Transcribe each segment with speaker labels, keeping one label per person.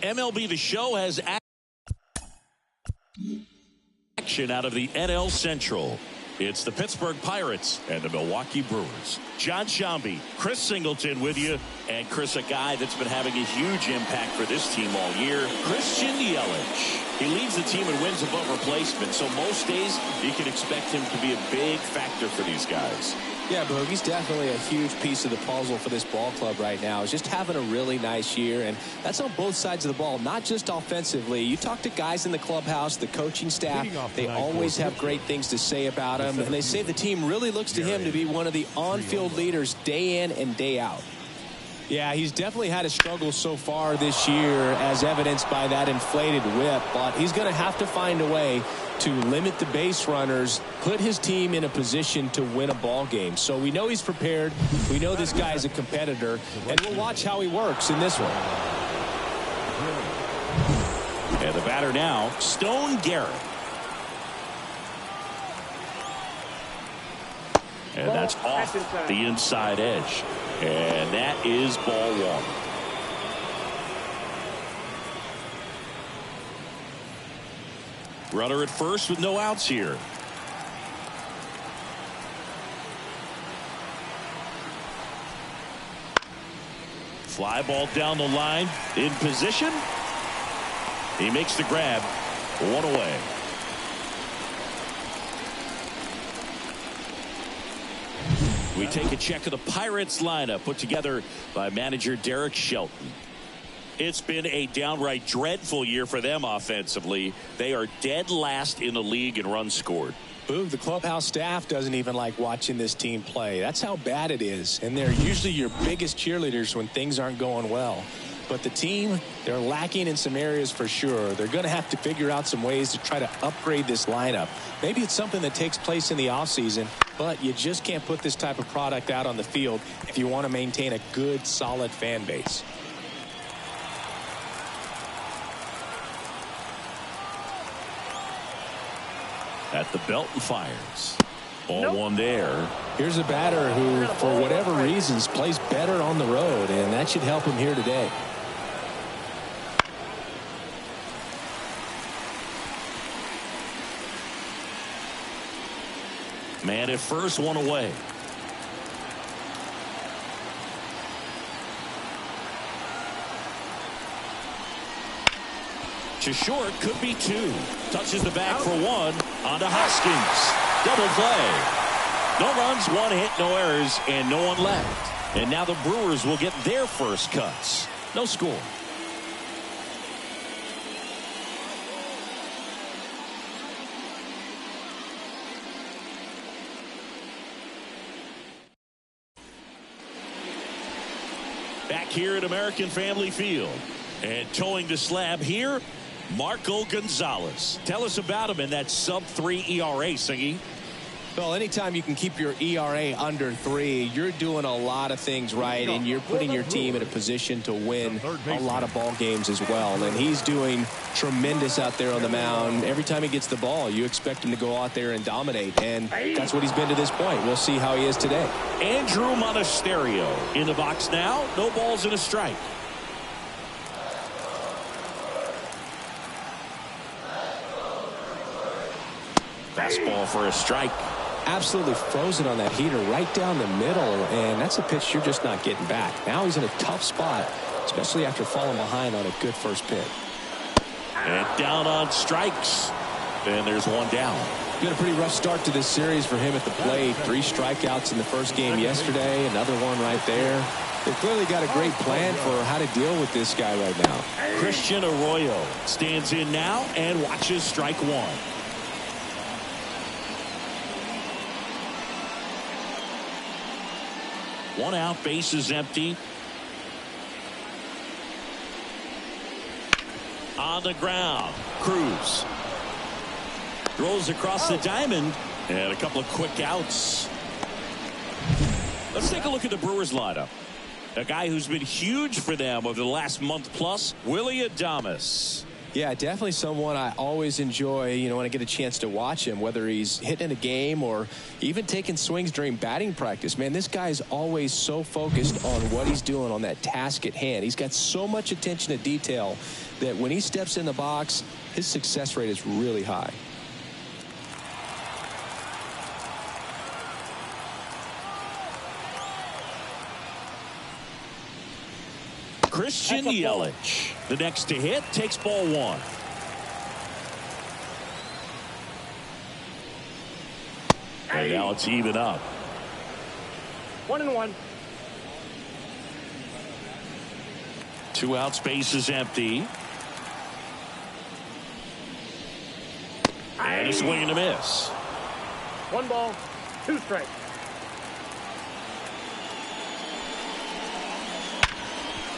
Speaker 1: MLB The Show has action out of the NL Central. It's the Pittsburgh Pirates and the Milwaukee Brewers. John Shambi, Chris Singleton with you. And Chris, a guy that's been having a huge impact for this team all year, Christian Yelich. He leads the team in wins above replacement, so most days you can expect him to be a big factor for these guys.
Speaker 2: Yeah, Boog, he's definitely a huge piece of the puzzle for this ball club right now. He's just having a really nice year, and that's on both sides of the ball, not just offensively. You talk to guys in the clubhouse, the coaching staff, they always have great things to say about him, and they say the team really looks to him to be one of the on-field leaders day in and day out. Yeah, he's definitely had a struggle so far this year, as evidenced by that inflated whip, but he's going to have to find a way to limit the base runners, put his team in a position to win a ball game. So we know he's prepared. We know this guy is a competitor, and we'll watch how he works in this one.
Speaker 1: And the batter now, Stone Garrett. And that's off the inside edge. And that is ball one. Runner at first with no outs here. Fly ball down the line, in position. He makes the grab, one away. We take a check of the Pirates lineup put together by manager Derek Shelton. It's been a downright dreadful year for them offensively. They are dead last in the league in runs scored.
Speaker 2: Boog, the clubhouse staff doesn't even like watching this team play. That's how bad it is. And they're usually your biggest cheerleaders when things aren't going well. But the team, they're lacking in some areas for sure. They're going to have to figure out some ways to try to upgrade this lineup. Maybe it's something that takes place in the offseason, but you just can't put this type of product out on the field if you want to maintain a good, solid fan base.
Speaker 1: At the belt and fires. Ball one there.
Speaker 2: Here's a batter who, for whatever reasons, plays better on the road, and that should help him here today.
Speaker 1: Man at first, one away. To short, could be two. Touches the bag for one. On to Hoskins. Double play. No runs, one hit, no errors, and no one left. And now the Brewers will get their first cuts. No score. Back here at American Family Field. And towing the slab here, Marco Gonzalez. Tell us about him in that sub-3 ERA, Singy.
Speaker 2: Well, anytime you can keep your ERA under 3, you're doing a lot of things right, and you're putting your team in a position to win a lot of ball games as well. And he's doing tremendous out there on the mound. Every time he gets the ball, you expect him to go out there and dominate, and that's what he's been to this point. We'll see how he is today.
Speaker 1: Andrew Monasterio in the box now. No balls and a strike. Fastball for a strike.
Speaker 2: Absolutely frozen on that heater right down the middle, and that's a pitch you're just not getting back. Now he's in a tough spot, especially after falling behind on a good first pitch.
Speaker 1: And down on strikes. And there's one down.
Speaker 2: Been a pretty rough start to this series for him at the plate. 3 strikeouts in the first game yesterday, another one right there. They've clearly got a great plan for how to deal with this guy right now.
Speaker 1: Christian Arroyo stands in now and watches strike one. One out, base is empty. On the ground, Cruz throws across the diamond, and a couple of quick outs. Let's take a look at the Brewers lineup. A guy who's been huge for them over the last month plus, Willy Adames.
Speaker 2: Yeah, definitely someone I always enjoy, when I get a chance to watch him, whether he's hitting in a game or even taking swings during batting practice. Man, this guy is always so focused on what he's doing on that task at hand. He's got so much attention to detail that when he steps in the box, his success rate is really high.
Speaker 1: Christian Yelich, the next to hit, takes ball one. And now it's even up.
Speaker 3: 1-1.
Speaker 1: 2 outs, base is empty. And a swing and a miss.
Speaker 3: 1 ball, 2 strikes.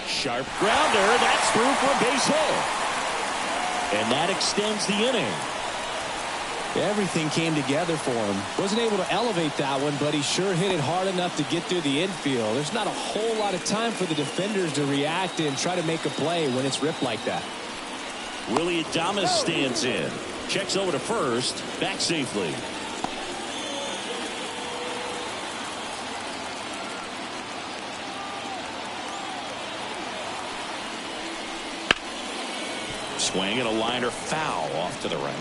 Speaker 1: Sharp grounder. That's through for a base hit. And that extends the inning.
Speaker 2: Everything came together for him. Wasn't able to elevate that one, but he sure hit it hard enough to get through the infield. There's not a whole lot of time for the defenders to react and try to make a play when it's ripped like that.
Speaker 1: Willie Adames stands in. Checks over to first. Back safely. Swing and a liner foul off to the right.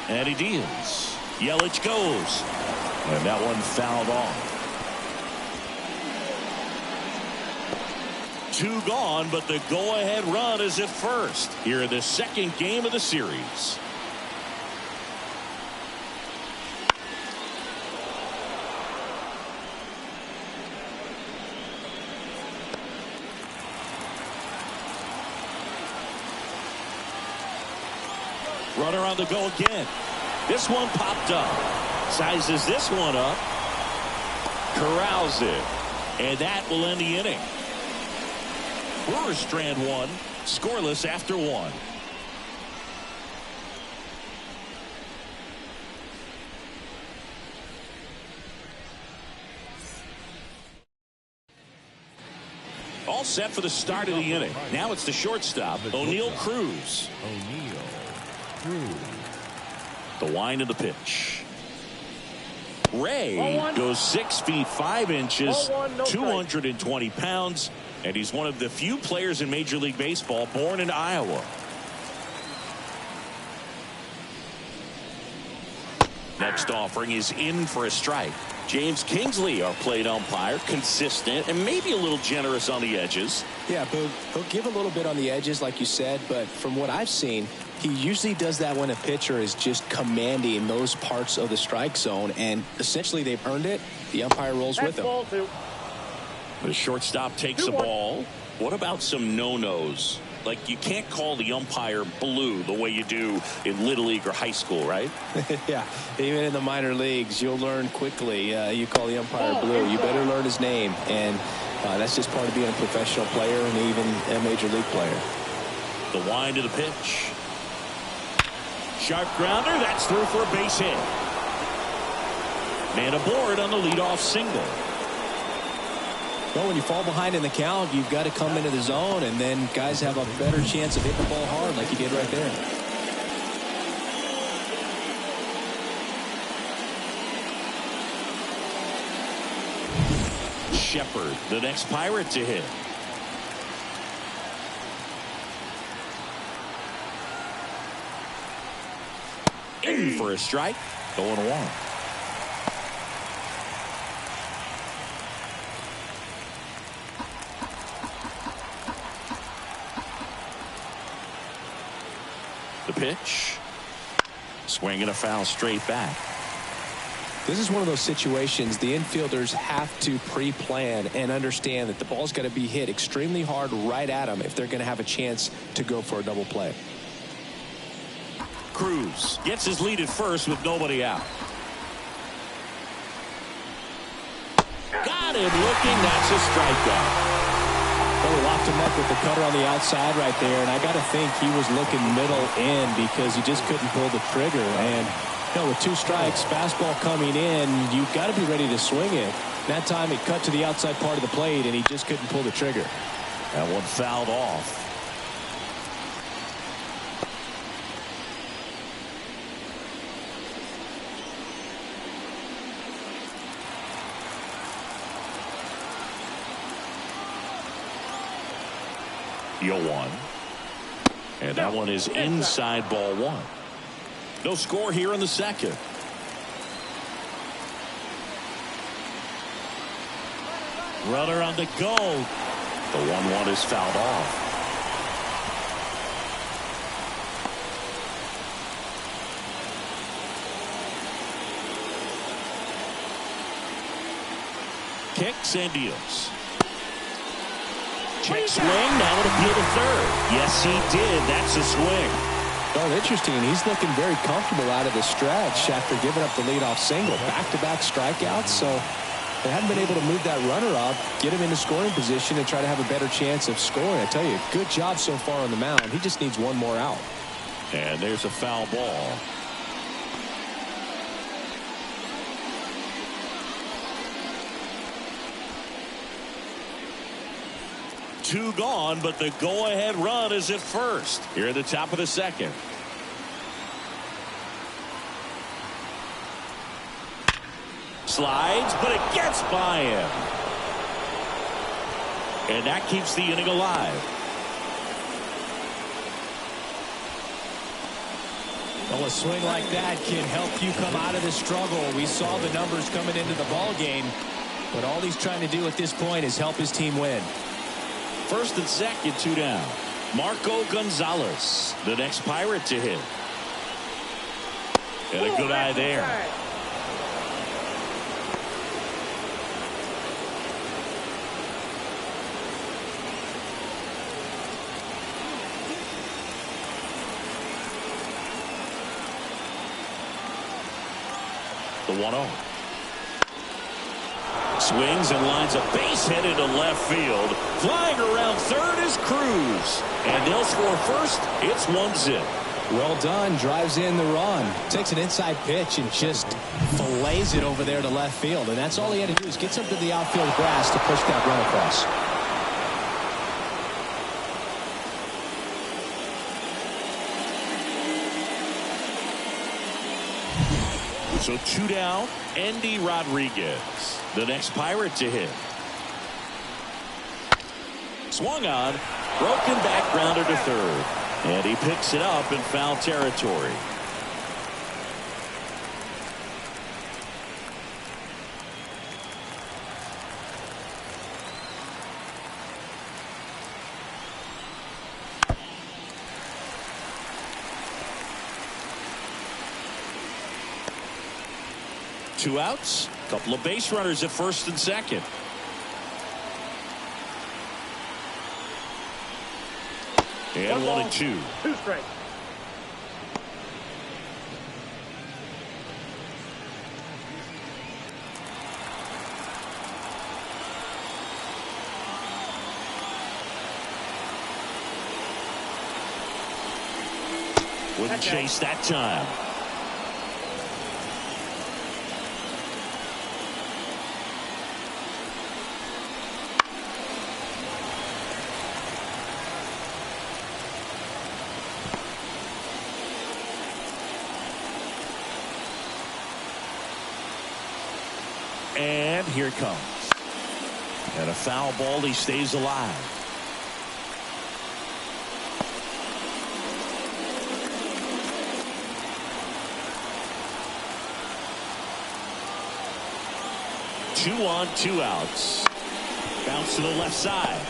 Speaker 1: And he deals. Yelich goes. And that one fouled off. 2 gone, but the go-ahead run is at first here in the second game of the series. Runner on the go again. This one popped up. Sizes this one up. Corrals it. And that will end the inning. Brewers strand 1. Scoreless after 1. All set for the start of the inning. Now it's the shortstop, O'Neal Cruz. The wind of the pitch. Ray goes 6 feet 5 inches, 220 pounds, and he's one of the few players in Major League Baseball born in Iowa. Next offering is in for a strike. James Kingsley, our plate umpire, consistent and maybe a little generous on the edges.
Speaker 2: Yeah, he'll give a little bit on the edges, like you said, but from what I've seen, he usually does that when a pitcher is just commanding those parts of the strike zone, and essentially they've earned it. The umpire rolls with them.
Speaker 1: The shortstop takes a ball. What about some no-nos? Like, you can't call the umpire blue the way you do in Little League or high school, right?
Speaker 2: Yeah, even in the minor leagues, you'll learn quickly. You call the umpire blue, you better learn his name. And that's just part of being a professional player and even a major league player.
Speaker 1: The wind of the pitch. Sharp grounder. That's through for a base hit. Man aboard on the leadoff single.
Speaker 2: Well, when you fall behind in the count, you've got to come into the zone, and then guys have a better chance of hitting the ball hard like he did right there.
Speaker 1: Shepard, the next Pirate to hit. In for a strike. 0-1. The pitch. Swing and a foul straight back.
Speaker 2: This is one of those situations the infielders have to pre-plan and understand that the ball's got to be hit extremely hard right at them if they're going to have a chance to go for a double play.
Speaker 1: Cruz gets his lead at first with nobody out. Got him looking. That's a strikeout.
Speaker 2: Well, he locked him up with the cutter on the outside right there, and I got to think he was looking middle in because he just couldn't pull the trigger. And with 2 strikes, fastball coming in, you've got to be ready to swing it. That time it cut to the outside part of the plate, and he just couldn't pull the trigger.
Speaker 1: That one fouled off. Deal 1. And that one is inside ball 1. No score here in the second. Runner on the go. The 1-1 is fouled off. Kicks and deals. Check swing. Now would appeal to third. Yes, he did. That's a swing.
Speaker 2: Oh, interesting. He's looking very comfortable out of the stretch after giving up the leadoff single. Back-to-back strikeouts. So they haven't been able to move that runner up, get him into scoring position, and try to have a better chance of scoring. I tell you, good job so far on the mound. He just needs one more out.
Speaker 1: And there's a foul ball. Two gone, but the go-ahead run is at first here at the top of the second. Slides, but it gets by him. And that keeps the inning alive.
Speaker 2: Well, a swing like that can help you come out of the struggle. We saw the numbers coming into the ball game, but all he's trying to do at this point is help his team win.
Speaker 1: First and second, 2 down. Marco Gonzalez, the next Pirate to hit. And a good eye there. The 1-0. Swings and lines a base hit into left field. Flying around third is Cruz. And they'll score first. It's 1-0.
Speaker 2: Well done. Drives in the run. Takes an inside pitch and just fillets it over there to left field. And that's all he had to do is get something to the outfield grass to push that run across.
Speaker 1: So 2 down. Andy Rodriguez, the next Pirate to hit. Swung on. Broken back grounder to third. And he picks it up in foul territory. Two outs. Couple of base runners at first and second. And 1-2.
Speaker 3: 2 strikes.
Speaker 1: Wouldn't chase that time. And here it comes. And a foul ball. He stays alive. Two on, 2 outs. Bounce to the left side.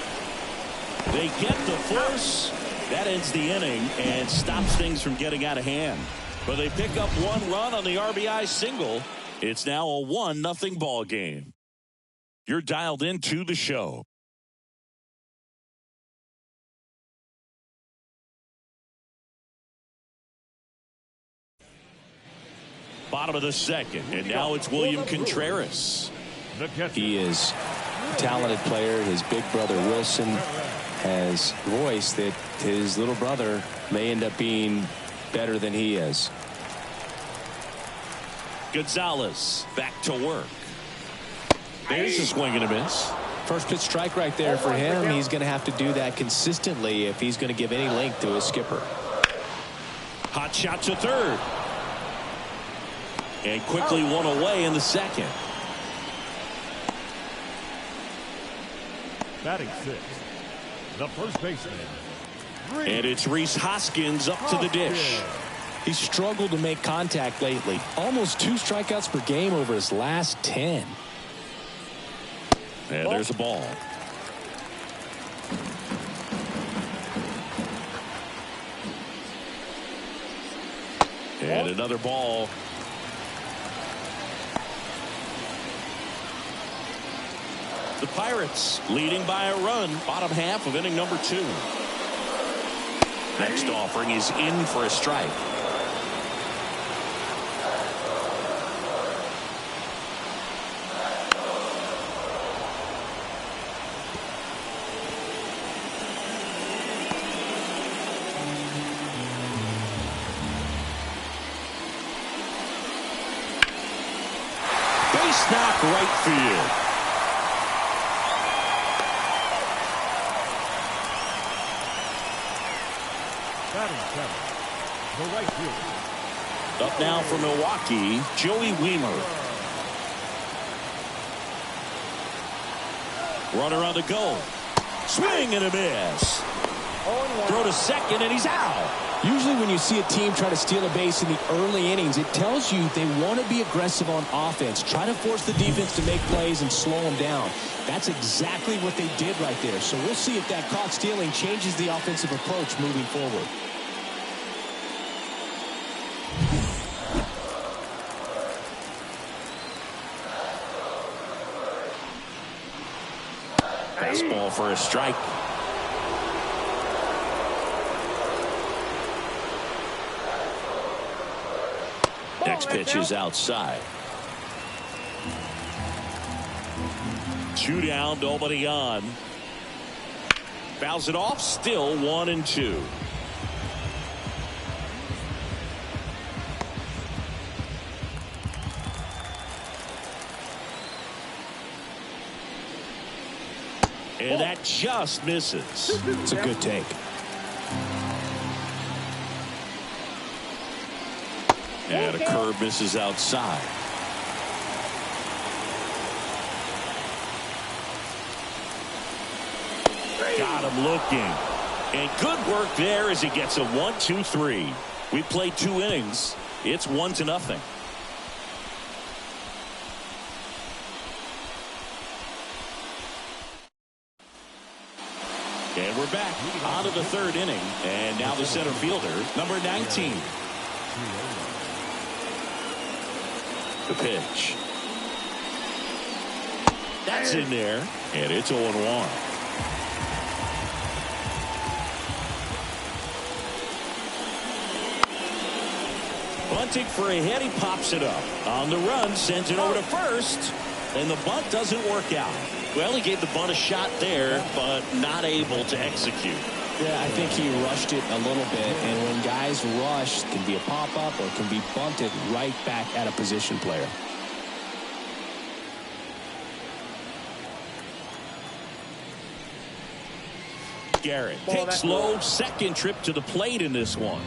Speaker 1: They get the force. That ends the inning and stops things from getting out of hand. But they pick up 1 run on the RBI single. It's now a 1-0 ball game. You're dialed into the show. Bottom of the second, and now it's William Contreras.
Speaker 2: He is a talented player. His big brother Wilson has voiced that his little brother may end up being better than he is.
Speaker 1: Gonzalez back to work. There's a swing and a miss.
Speaker 2: First pitch strike right there for him. He's going to have to do that consistently if he's going to give any length to his skipper.
Speaker 1: Hot shot to third. And quickly one away in the second.
Speaker 4: Batting six, the first baseman.
Speaker 1: And it's Rhys Hoskins up to the dish.
Speaker 2: He's struggled to make contact lately. Almost 2 strikeouts per game over his last 10.
Speaker 1: And there's a ball. And another ball. The Pirates leading by a run. Bottom half of inning number 2. Next offering is in for a strike. Base knock right field.
Speaker 4: The right fielder.
Speaker 1: Up now for Milwaukee, Joey Wiemer. Runner on the go. Swing and a miss. Throw to second and he's out.
Speaker 2: Usually when you see a team try to steal a base in the early innings, it tells you they want to be aggressive on offense. Try to force the defense to make plays and slow them down. That's exactly what they did right there. So we'll see if that caught stealing changes the offensive approach moving forward.
Speaker 1: Fastball for a strike. Next pitch is outside. 2 down, nobody on. Fouls it off, still 1-2. And that just misses.
Speaker 2: It's a good take.
Speaker 1: And a curve misses outside. Got him looking. And good work there as he gets a 1-2-3. We played 2 innings. It's 1-0. And we're back out of the 3rd inning. And now the center fielder, number 19. The pitch. That's in there. And it's 0-1. Bunting for a hit. He pops it up. On the run, sends it over to first. And the bunt doesn't work out. Well, he gave the bunt a shot there, but not able to execute.
Speaker 2: Yeah, I think he rushed it a little bit. And when guys rush, it can be a pop-up or it can be bunted right back at a position player.
Speaker 1: Garrett takes low, second trip to the plate in this one.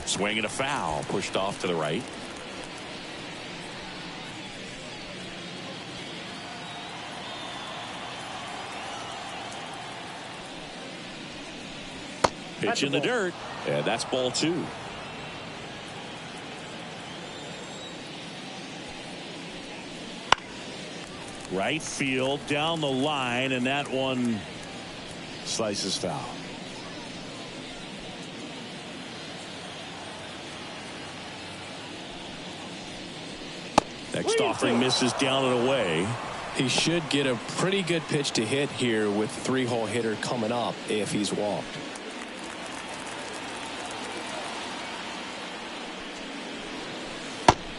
Speaker 1: Swing and a foul, pushed off to the right. Pitch in the dirt, and that's ball 2. Right field, down the line, and that one slices foul. Next offering misses down and away.
Speaker 2: He should get a pretty good pitch to hit here with the 3-hole hitter coming up if he's walked.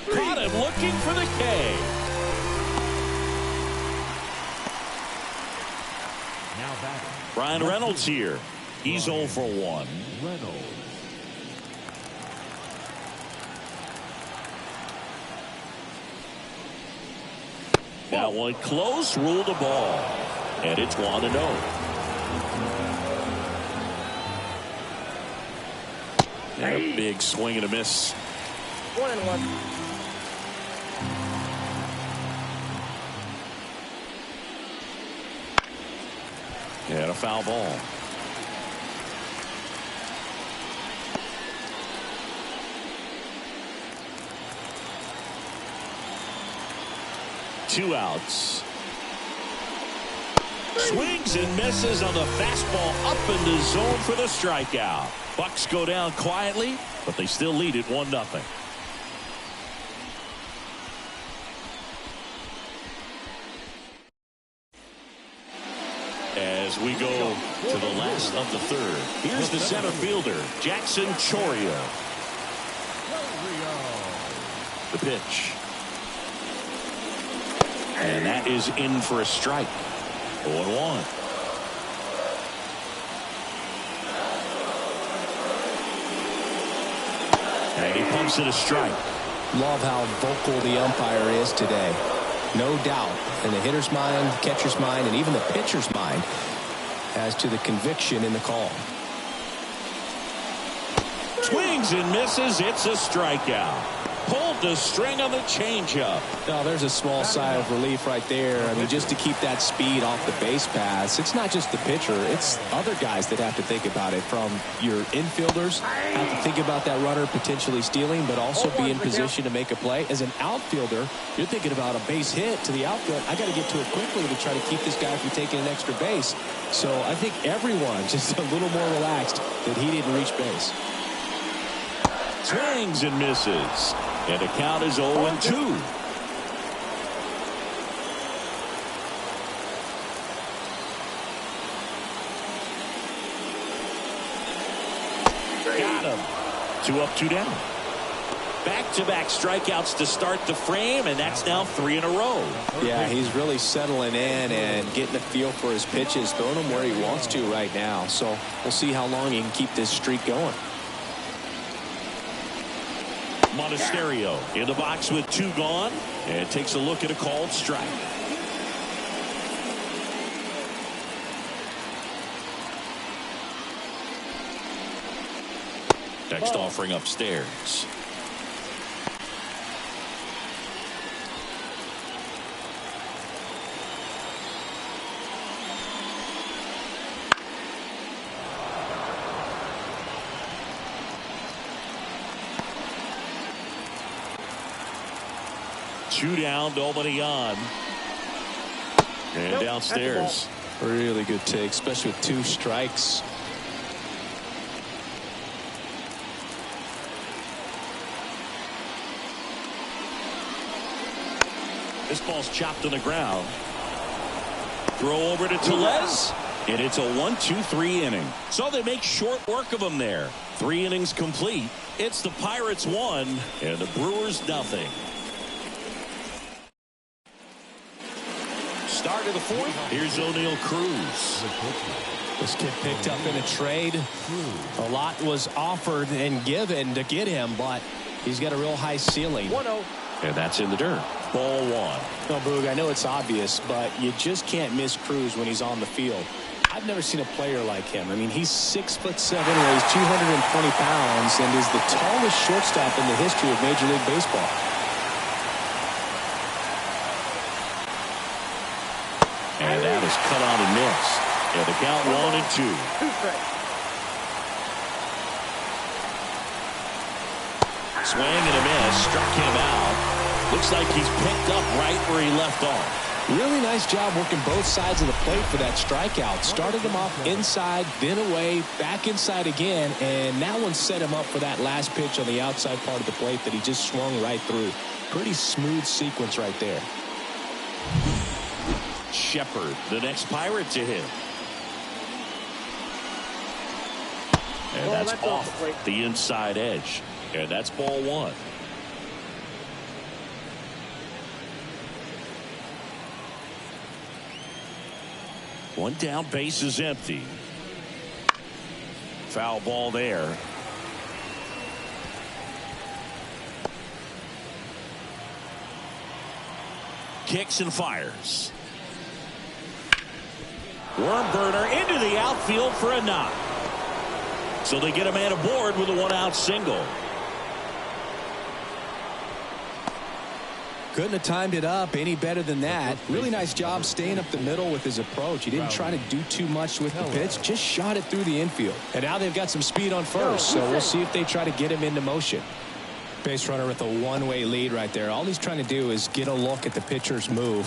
Speaker 1: Caught him looking looking for the K.
Speaker 4: Now batting.
Speaker 1: Brian Reynolds here. He's 0 for 1.
Speaker 4: Reynolds.
Speaker 1: That one close, ruled a ball. And it's 1-0. And a big swing and a miss.
Speaker 3: 1-1.
Speaker 1: And a foul ball. Two outs. Swings and misses on the fastball up in the zone for the strikeout. Bucks go down quietly, but they still lead it 1-0. As we go to the last of the third, here's the center fielder, Jackson Chourio. The pitch. And that is in for a strike. 0-1. And he pumps it a strike.
Speaker 2: Love how vocal the umpire is today. No doubt in the hitter's mind, the catcher's mind, and even the pitcher's mind as to the conviction in the call.
Speaker 1: Swings and misses. It's a strikeout. Pulled the string on the changeup.
Speaker 2: Now there's a small sigh of relief right there. I mean, just to keep that speed off the base paths. It's not just the pitcher. It's other guys that have to think about it. From your infielders have to think about that runner potentially stealing, but also be in position to make a play. As an outfielder, you're thinking about a base hit to the outfield. I got to get to it quickly to try to keep this guy from taking an extra base. So I think everyone's just a little more relaxed that he didn't reach base.
Speaker 1: Swings and misses. And the count is 0-2. Got him. 2 up, 2 down. Back-to-back strikeouts to start the frame, and that's now 3 in a row.
Speaker 2: Yeah, he's really settling in and getting a feel for his pitches, throwing them where he wants to right now. So we'll see how long he can keep this streak going.
Speaker 1: Monasterio in the box with 2 gone, and takes a look at a called strike. Next offering upstairs. Two down, nobody on. And downstairs.
Speaker 2: Really good take, especially with 2 strikes.
Speaker 1: This ball's chopped on the ground. Throw over to Tellez. And it's a 1-2-3 inning. So they make short work of him there. 3 innings complete. It's the Pirates 1 and the Brewers nothing. Start of the 4th. Here's O'Neal Cruz.
Speaker 2: This kid picked up in a trade. A lot was offered and given to get him, but he's got a real high ceiling.
Speaker 3: 1-0.
Speaker 1: And that's in the dirt. Ball 1.
Speaker 2: No, Boog, I know it's obvious, but you just can't miss Cruz when he's on the field. I've never seen a player like him. I mean, he's 6'7", weighs 220 pounds, and is the tallest shortstop in the history of Major League Baseball.
Speaker 1: And that is cut on and missed. And the count 1-2.
Speaker 3: 2 strikes.
Speaker 1: Swing and a miss. Struck him out. Looks like he's picked up right where he left off.
Speaker 2: Really nice job working both sides of the plate for that strikeout. Started him off inside, then away, back inside again, and that one set him up for that last pitch on the outside part of the plate that he just swung right through. Pretty smooth sequence right there.
Speaker 1: Shepard, the next Pirate to hit. And that's off the inside edge. And that's ball 1. One down, base is empty. Foul ball there. Kicks and fires. Worm burner into the outfield for a knock. So they get a man aboard with a one-out single.
Speaker 2: Couldn't have timed it up any better than that. Really nice job staying up the middle with his approach. He didn't try to do too much with the pitch, just shot it through the infield. And now they've got some speed on first, so we'll see if they try to get him into motion. Base runner with a one-way lead right there. All he's trying to do is get a look at the pitcher's move.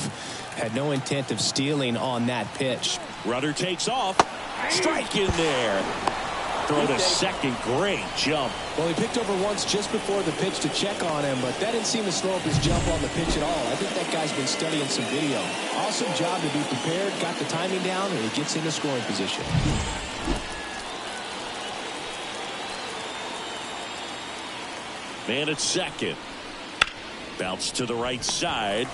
Speaker 2: Had no intent of stealing on that pitch.
Speaker 1: Runner takes off. Strike in there. Throw to second. Great jump.
Speaker 2: Well, he picked over once just before the pitch to check on him, but that didn't seem to slow up his jump on the pitch at all. I think that guy's been studying some video. Awesome job to be prepared, got the timing down, and he gets into scoring position.
Speaker 1: Man at second. Bounce to the right side.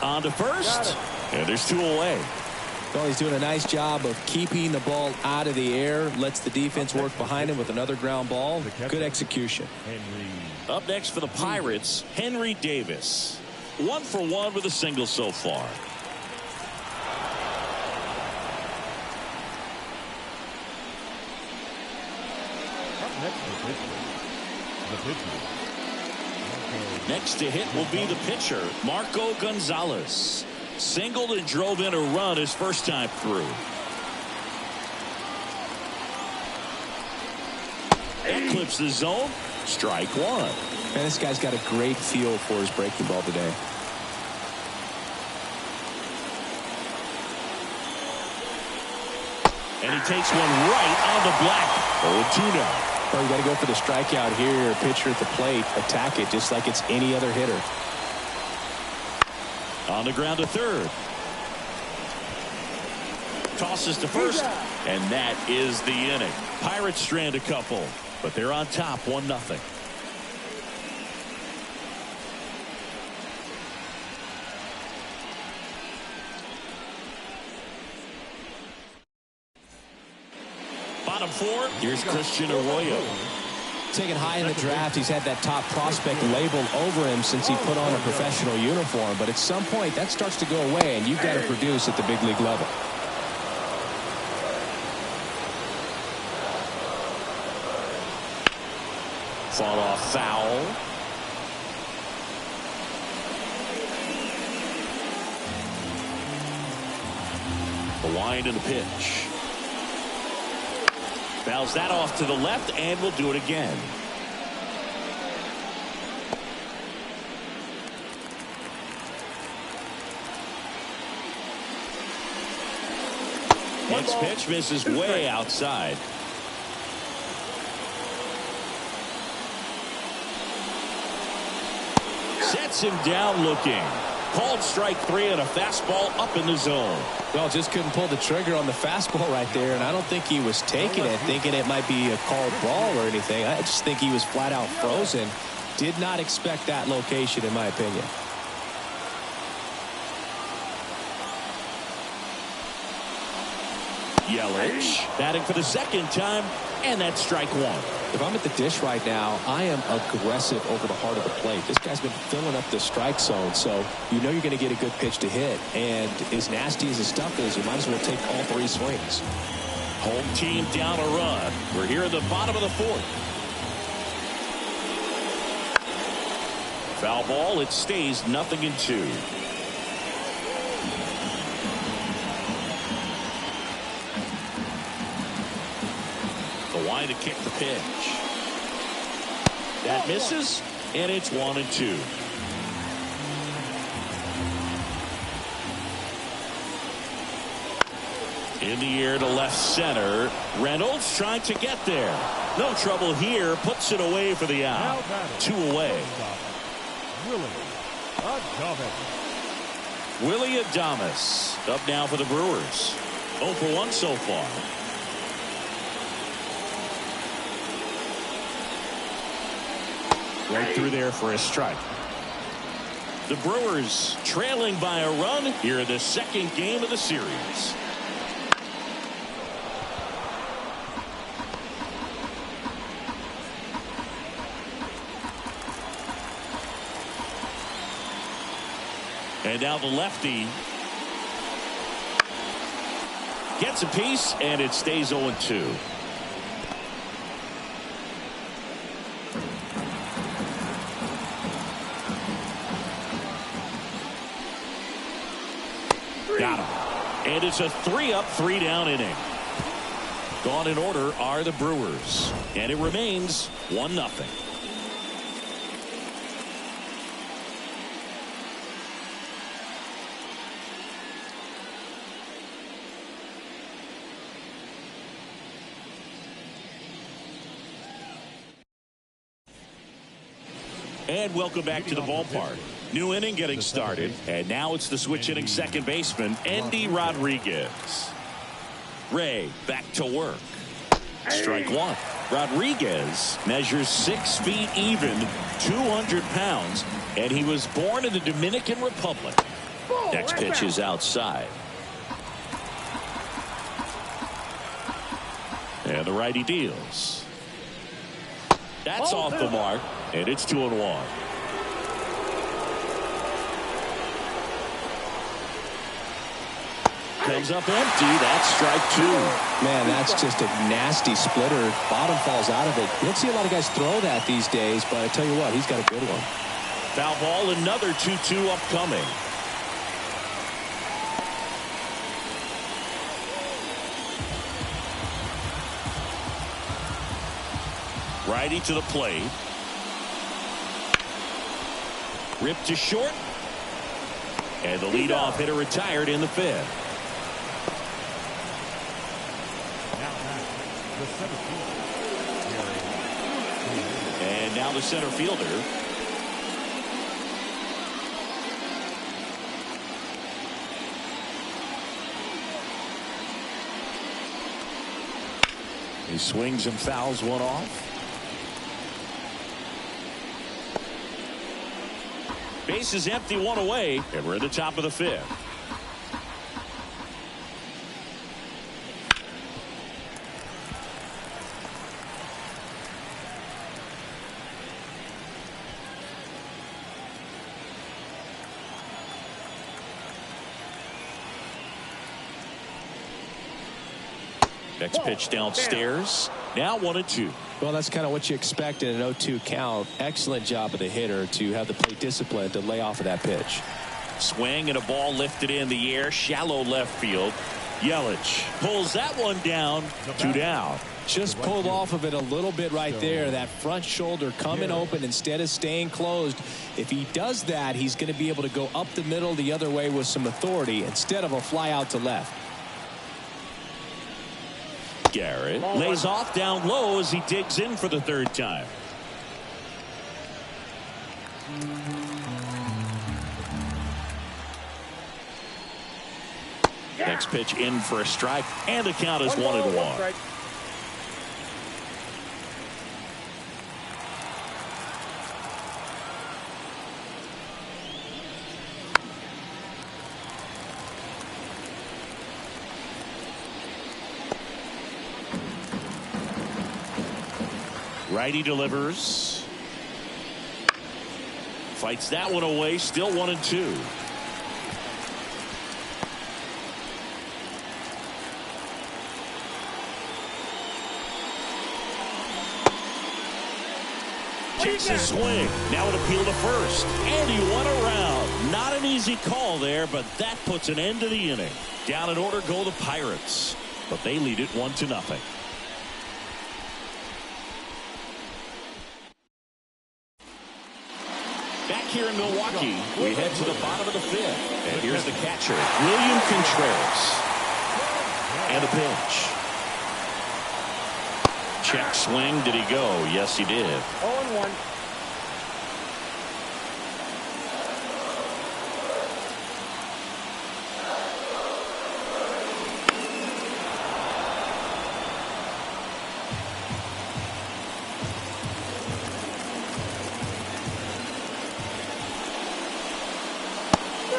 Speaker 1: On to first. And there's two away.
Speaker 2: Well, he's doing a nice job of keeping the ball out of the air. Lets the defense work behind him with another ground ball. Good execution.
Speaker 1: Up next for the Pirates, Henry Davis. 1 for 1 with a single so far. Next to hit will be the pitcher, Marco Gonzalez. Singled and drove in a run his first time through. That clips the zone. Strike one.
Speaker 2: Man, this guy's got a great feel for his breaking ball today.
Speaker 1: And he takes one right on the black. 0-2 now.
Speaker 2: Well, you got to go for the strikeout here. Pitcher at the plate, attack it just like it's any other hitter.
Speaker 1: On the ground to third. Tosses to first. And that is the inning. Pirates strand a couple, but they're on top 1-0. Bottom four, here's Christian Arroyo.
Speaker 2: Taken high in the draft, he's had that top prospect labeled over him since he put on a professional uniform. But at some point, that starts to go away, and you've got to produce at the big league level.
Speaker 1: Fought off foul. The wind and the pitch. Fouls that off to the left, and will do it again. Next pitch misses way outside. Sets him down looking. Called strike 3 and a fastball up in the zone.
Speaker 2: Well, just couldn't pull the trigger on the fastball right there, and I don't think he was taking it, thinking it might be a called ball or anything. I just think he was flat out frozen. Did not expect that location, in my opinion.
Speaker 1: Yelich batting for the second time, and that's strike 1.
Speaker 2: If I'm at the dish right now, I am aggressive over the heart of the plate. This guy's been filling up the strike zone, so you know you're going to get a good pitch to hit. And as nasty as his stuff is, you might as well take all 3 swings.
Speaker 1: Home team down a run. We're here at the bottom of the 4th. Foul ball. It stays 0-2. The wind to kick the pitch. That misses, and it's 1-2. In the air to left center. Reynolds trying to get there. No trouble here. Puts it away for the out. 2 away. Willie Adames up now for the Brewers. 0 for 1 so far. Right through there for a strike. The Brewers trailing by a run here in the second game of the series. And now the lefty gets a piece, and it stays 0-2. Got him. And it's a 3-up, 3-down inning. Gone in order are the Brewers. And it remains 1-0. And welcome back to the ballpark. New inning getting started. And now it's the switch inning second baseman, Andy Rodriguez. Ray back to work. Strike one. Rodriguez measures 6 feet even, 200 pounds, and he was born in the Dominican Republic. Next pitch is outside. And the righty deals. That's off the mark, and it's 2-1. Comes up empty. That's strike 2.
Speaker 2: Man, that's just a nasty splitter. Bottom falls out of it. You don't see a lot of guys throw that these days, but I tell you what, he's got a good one.
Speaker 1: Foul ball, another 2-2 upcoming. Righty to the plate. Ripped to short. And the leadoff hitter retired in the 5th. And now the center fielder. He swings and fouls one off. Base is empty, one away, and we're at the top of the 5th. Next pitch downstairs. Now 1-2.
Speaker 2: Well, that's kind of what you expect in an 0-2 count. Excellent job of the hitter to have the plate discipline to lay off of that pitch.
Speaker 1: Swing and a ball lifted in the air. Shallow left field. Yelich pulls that one down. 2 down.
Speaker 2: Just pulled off of it a little bit right there. That front shoulder coming open instead of staying closed. If he does that, he's going to be able to go up the middle the other way with some authority instead of a fly out to left.
Speaker 1: Garrett lays off down low as he digs in for the 3rd time. Next pitch in for a strike, and the count is 1-1. Righty delivers. Fights that one away. Still 1-2. Takes a swing. Now an appeal to first. And he went around. Not an easy call there, but that puts an end to the inning. Down in order go the Pirates. But they lead it 1-0. Back here in Milwaukee, we head to the bottom of the 5th. And here's the catcher, William Contreras. And a pitch. Check swing. Did he go? Yes, he did.
Speaker 3: 0-1.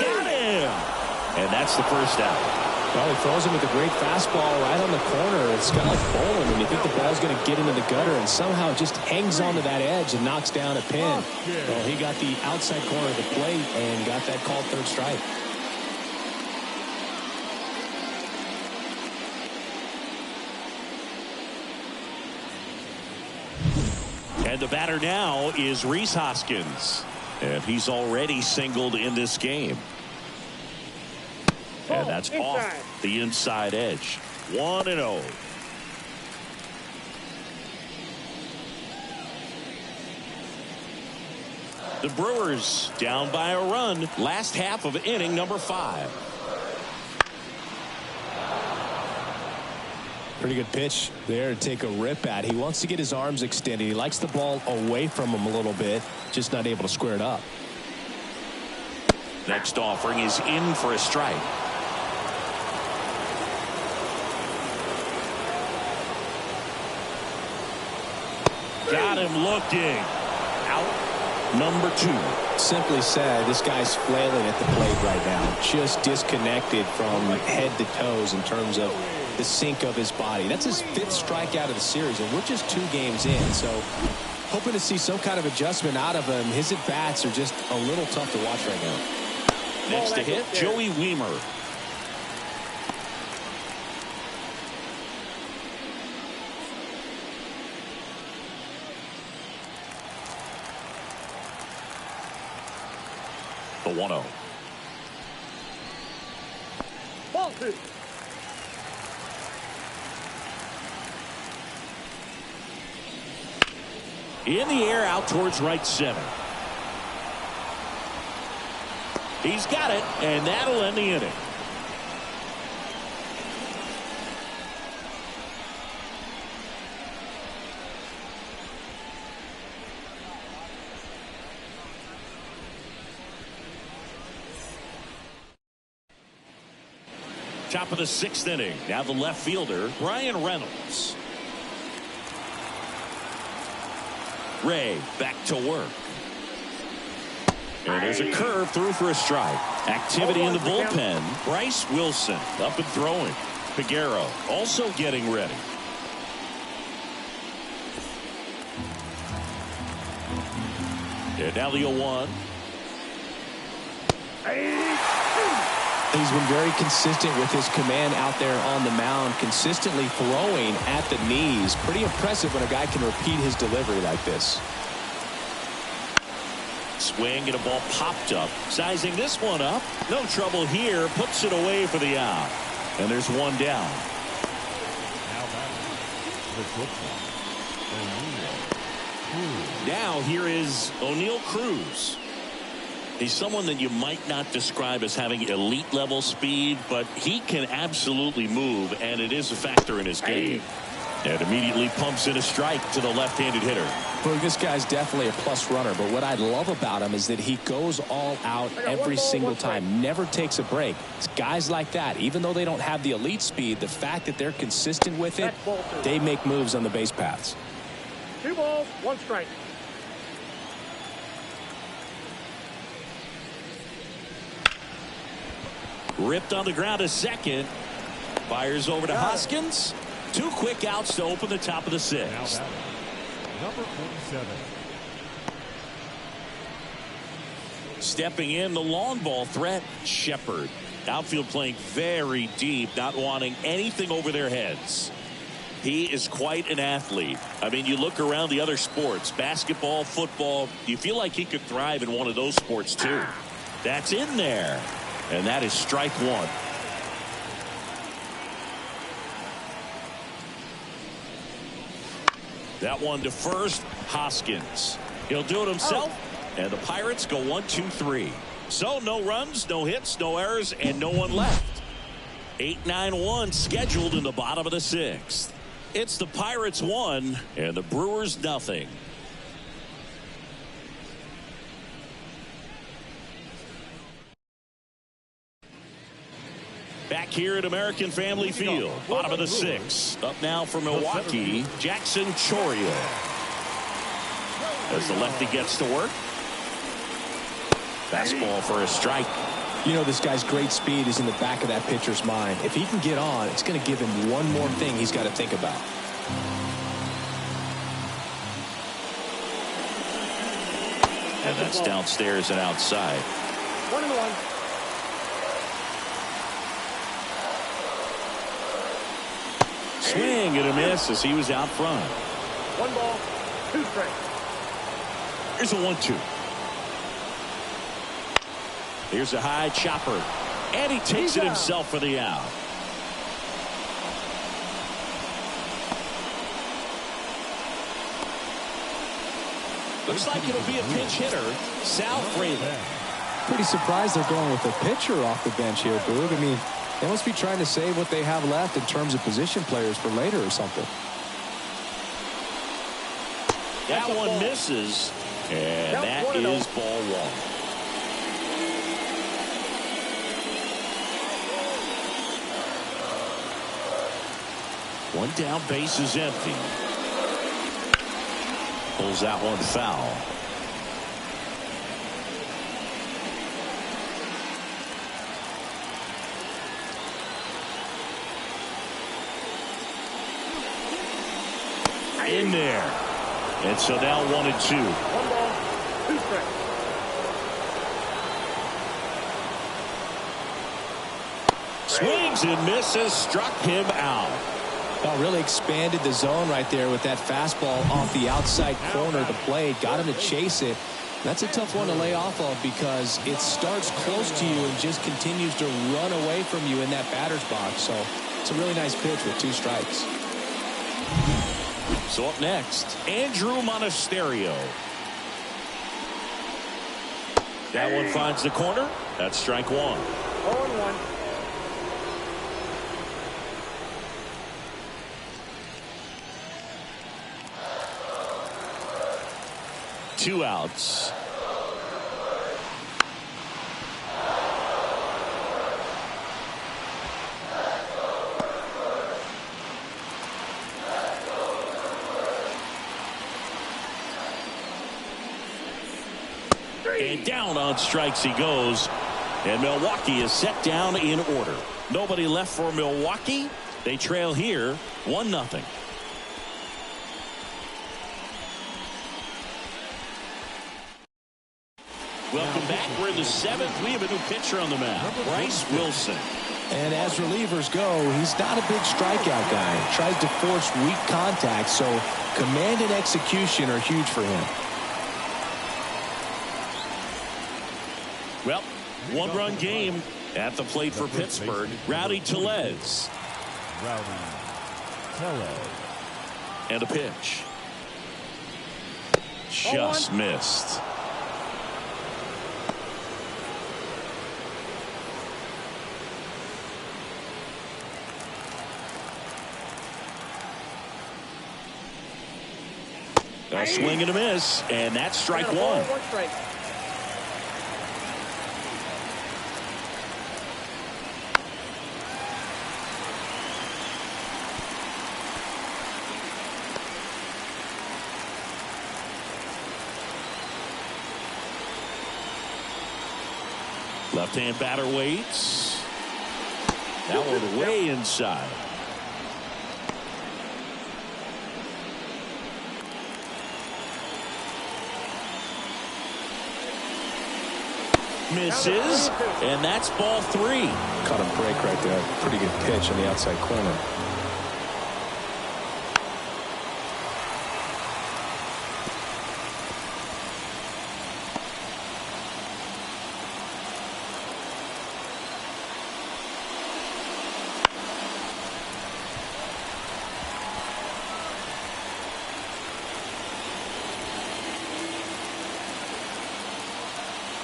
Speaker 1: Got him! And that's the first out.
Speaker 2: Well, he throws him with a great fastball right on the corner. It's kind of like bowling when you think the ball's going to get into the gutter, and somehow it just hangs onto that edge and knocks down a pin. Well, he got the outside corner of the plate and got that called third strike.
Speaker 1: And the batter now is Rhys Hoskins. And he's already singled in this game. And that's off the inside edge. 1-0. The Brewers down by a run. Last half of inning number 5.
Speaker 2: Pretty good pitch there to take a rip at. He wants to get his arms extended. He likes the ball away from him a little bit, just not able to square it up.
Speaker 1: Next offering is in for a strike. Got him looking. Out number 2.
Speaker 2: Simply said, this guy's flailing at the plate right now. Just disconnected from head to toes in terms of the sink of his body. That's his 5th strikeout of the series, and we're just 2 games in. So hoping to see some kind of adjustment out of him. His at-bats are just a little tough to watch right now.
Speaker 1: Next to hit, Joey Wiemer. The 1-0.
Speaker 3: Ball 2.
Speaker 1: In the air out towards right center. He's got it, and that'll end the inning. Top of the 6th inning. Now the left fielder, Brian Reynolds. Ray back to work. And there's a curve through for a strike. Activity in the bullpen. Bryce Wilson up and throwing. Figueroa also getting ready. And now the 0-1.
Speaker 2: He's been very consistent with his command out there on the mound, consistently throwing at the knees. Pretty impressive when a guy can repeat his delivery like this.
Speaker 1: Swing and a ball popped up. Sizing this one up. No trouble here. Puts it away for the out. And there's one down. Now here is O'Neal Cruz. He's someone that you might not describe as having elite level speed, but he can absolutely move, and it is a factor in his game. And immediately pumps in a strike to the left-handed hitter.
Speaker 2: Well, this guy's definitely a plus runner, but what I love about him is that he goes all out every single time, never takes a break. It's guys like that, even though they don't have the elite speed, the fact that they're consistent with it, they make moves on the base paths.
Speaker 3: 2 balls, 1 strike.
Speaker 1: Ripped on the ground to second. Fires over to Hoskins. 2 quick outs to open the top of the 6th.
Speaker 4: Number 47.
Speaker 1: Stepping in, the long ball threat, Shepard. Outfield playing very deep, not wanting anything over their heads. He is quite an athlete. I mean, you look around the other sports, basketball, football, you feel like he could thrive in one of those sports too. That's in there. And that is strike 1. That one to first, Hoskins. He'll do it himself, and the Pirates go 1-2-3. So no runs, no hits, no errors, and no one left. 8-9-1 scheduled in the bottom of the 6th. It's the Pirates 1 and the Brewers nothing. Back here at American Family Field, bottom of the 6th. Up now for Milwaukee, Jackson Chourio. As the lefty gets to work. Fastball for a strike.
Speaker 2: You know, this guy's great speed is in the back of that pitcher's mind. If he can get on, it's going to give him one more thing he's got to think about.
Speaker 1: And that's downstairs and outside.
Speaker 3: 1-1.
Speaker 1: Swing and a miss as he was out front.
Speaker 3: 1 ball, 2 strikes.
Speaker 1: Here's a 1-2. Here's a high chopper. And he takes it himself for the out. Looks like it'll be a pinch hitter, Sal Fraley.
Speaker 2: Pretty surprised they're going with a pitcher off the bench here, Boog. I mean, they must be trying to save what they have left in terms of position players for later or something.
Speaker 1: That one misses, and that is ball 1. One down, base is empty. Pulls that one foul. In there. And so now 1-2.
Speaker 3: 1 ball, 2 strikes.
Speaker 1: Swings and misses, struck him out.
Speaker 2: Well, really expanded the zone right there with that fastball off the outside corner of the plate. Got him to chase it. That's a tough one to lay off of because it starts close to you and just continues to run away from you in that batter's box. So it's a really nice pitch with 2 strikes.
Speaker 1: So up next, Andrew Monasterio. That one finds the corner. That's strike 1.
Speaker 3: 0-1.
Speaker 1: 2 outs. And down on strikes he goes. And Milwaukee is set down in order. Nobody left for Milwaukee. They trail here 1-0. Welcome back. We're in the 7th. We have a new pitcher on the mound, Bryce Wilson.
Speaker 2: And as relievers go, he's not a big strikeout guy. Tries to force weak contact, so command and execution are huge for him.
Speaker 1: Well, 1-run game at the plate for Pittsburgh. Rowdy Tellez. And a pitch. Just missed. A swing and a miss, and that's strike 1.
Speaker 3: 1 strike.
Speaker 1: Left-hand batter waits. That one way inside. Misses, and that's ball 3.
Speaker 2: Caught him break right there. Pretty good pitch on the outside corner.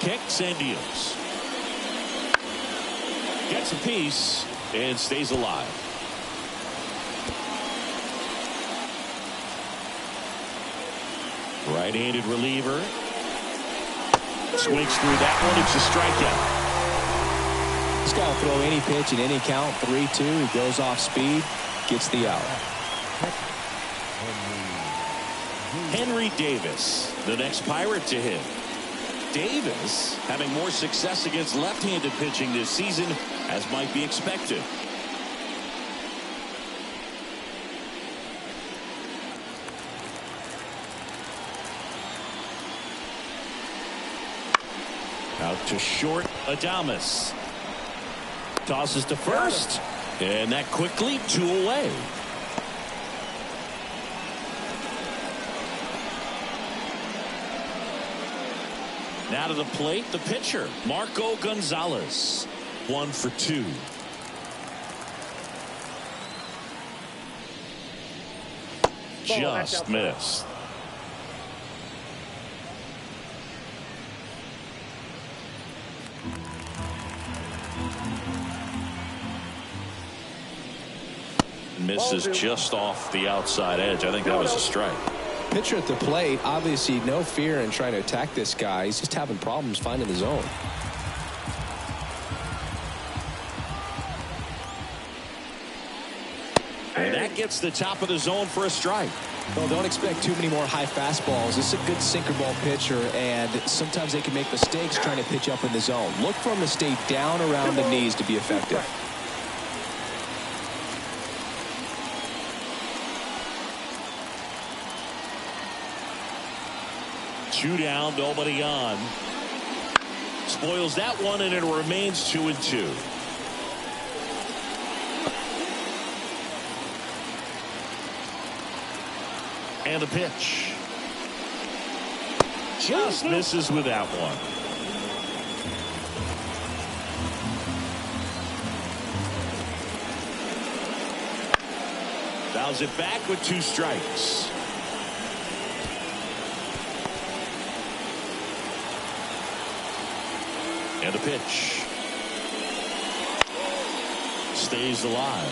Speaker 1: Kicks and deals. Gets a piece and stays alive. Right-handed reliever. Swings through that one. It's a strikeout.
Speaker 2: This guy will throw any pitch in any count. 3-2. He goes off speed. Gets the out.
Speaker 1: Henry Davis, the next Pirate to hit. Davis having more success against left-handed pitching this season, as might be expected. Out to short, Adames. Tosses to first. And that quickly 2 away. Now to the plate, the pitcher, Marco Gonzalez. 1 for 2. Just missed. Misses just off the outside edge. I think that was a strike.
Speaker 2: Pitcher at the plate, obviously no fear in trying to attack this guy. He's just having problems finding the zone.
Speaker 1: And that gets the top of the zone for a strike.
Speaker 2: Well, don't expect too many more high fastballs. This is a good sinker ball pitcher, and sometimes they can make mistakes trying to pitch up in the zone. Look for him to stay down around the knees to be effective.
Speaker 1: Two down, nobody on. Spoils that one, and it remains 2-2. And the pitch. Just misses with that one. Fouls it back with 2 strikes. And the pitch. Stays alive.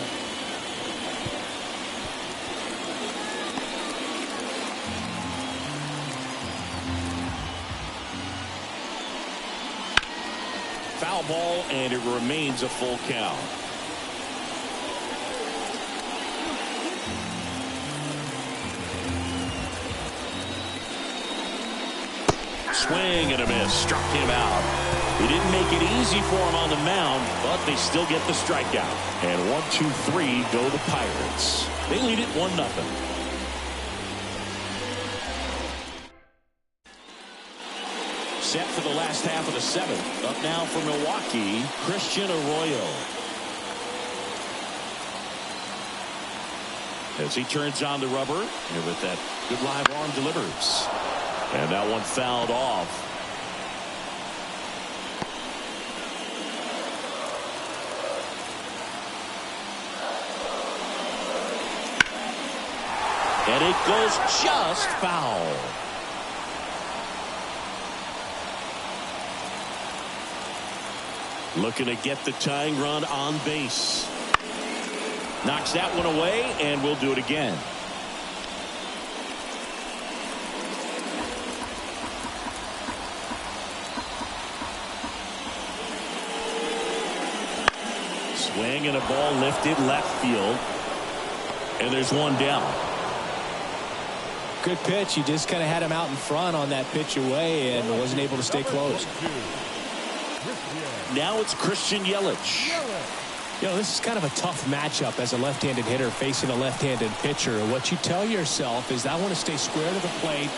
Speaker 1: Foul ball, and it remains a full count. Swing and a miss. Struck him out. He didn't make it easy for him on the mound, but they still get the strikeout. And 1, 2, 3 go the Pirates. They lead it 1-0. Set for the last half of the 7th. Up now for Milwaukee, Christian Arroyo. As he turns on the rubber, here with that good live arm delivers. And that one fouled off. And it goes just foul. Looking to get the tying run on base. Knocks that one away, and we'll do it again. Swing and a ball lifted left field. And there's one down.
Speaker 2: Good pitch. You just kind of had him out in front on that pitch away and wasn't able to stay close.
Speaker 1: Now it's Christian Yelich.
Speaker 2: You know, this is kind of a tough matchup as a left-handed hitter facing a left-handed pitcher. What you tell yourself is, I want to stay square to the plate,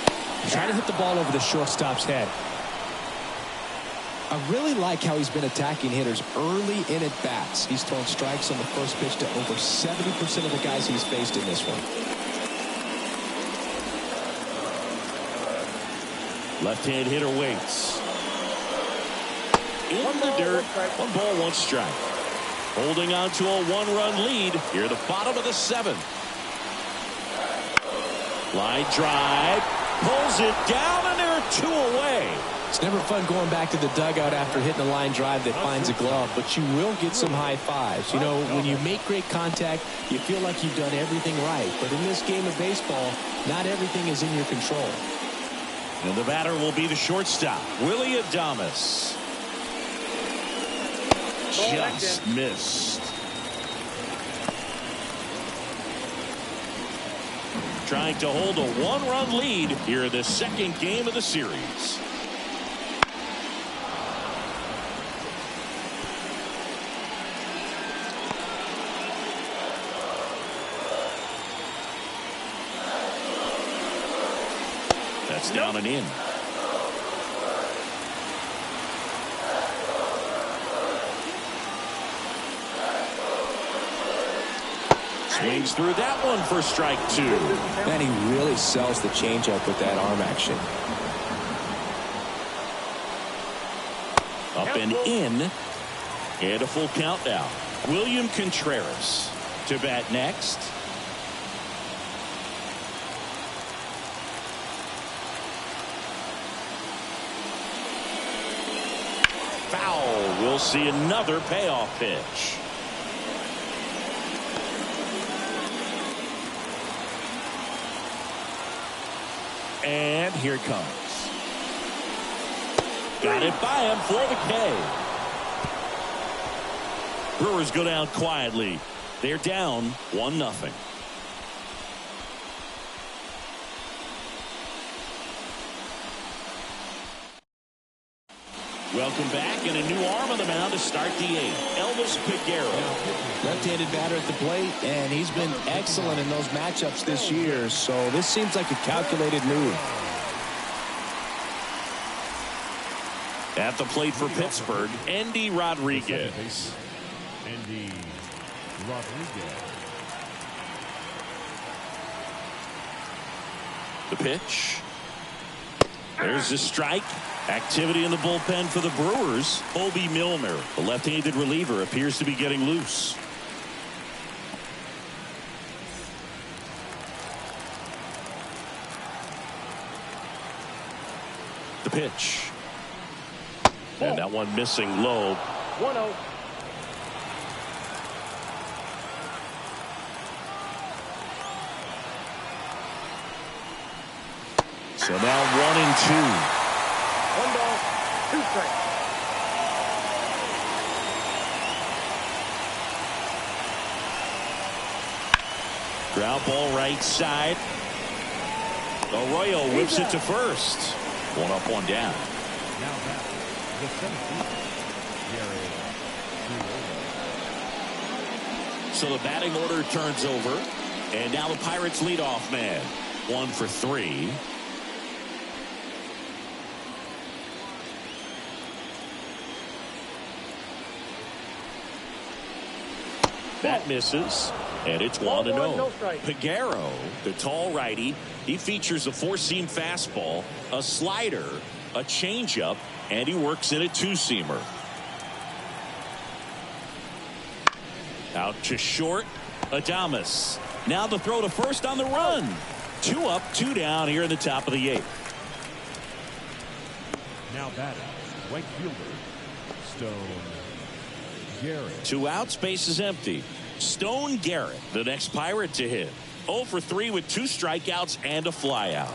Speaker 2: try to hit the ball over the shortstop's head. I really like how he's been attacking hitters early in at bats. He's thrown strikes on the first pitch to over 70% of the guys he's faced in this one.
Speaker 1: Left-hand hitter waits. In the dirt. 1 ball, 1 strike. Holding on to a 1-run lead here at the bottom of the 7th. Line drive. Pulls it down, and there are 2 away.
Speaker 2: It's never fun going back to the dugout after hitting a line drive that finds a glove, but you will get some high fives. You know, when you make great contact, you feel like you've done everything right. But in this game of baseball, not everything is in your control.
Speaker 1: And the batter will be the shortstop, Willie Adames. Just missed. Trying to hold a 1-run lead here in the 2nd game of the series. That's down and in. Swings through that one for strike 2.
Speaker 2: And he really sells the changeup with that arm action.
Speaker 1: Up and in. And a full count now. William Contreras to bat next. Foul. We'll see another payoff pitch. And here it comes. Got it by him for the K. Brewers go down quietly. They're down 1-0. Welcome back, and a new arm on the mound to start the 8th. Elvis Peguero.
Speaker 2: Left-handed batter at the plate, and he's been excellent in those matchups this year, so this seems like a calculated move.
Speaker 1: At the plate for Pittsburgh, Endy Rodriguez.
Speaker 4: Endy Rodriguez.
Speaker 1: The pitch. There's the strike. Activity in the bullpen for the Brewers. Obi Milner, the left-handed reliever, appears to be getting loose. The pitch. And that one missing low.
Speaker 3: 1-0.
Speaker 1: So now 1-2.
Speaker 3: 1 ball, 2 strikes.
Speaker 1: Ground ball right side. Arroyo whips it to first. 1 up, 1 down.
Speaker 4: Now back, the 17th.
Speaker 1: So the batting order turns over. And now the Pirates leadoff man. 1 for 3. That misses, and it's 1-0.
Speaker 3: No strike.
Speaker 1: Peguero, the tall righty, he features a 4-seam fastball, a slider, a changeup, and he works in a 2-seamer. Out to short, Adames. Now the throw to first on the run. 2 up, 2 down here in the top of the 8th.
Speaker 4: Now batting, right fielder, Stone Garrett.
Speaker 1: 2 outs, base is empty. Stone Garrett, the next Pirate to hit. 0 for 3 with 2 strikeouts and a flyout.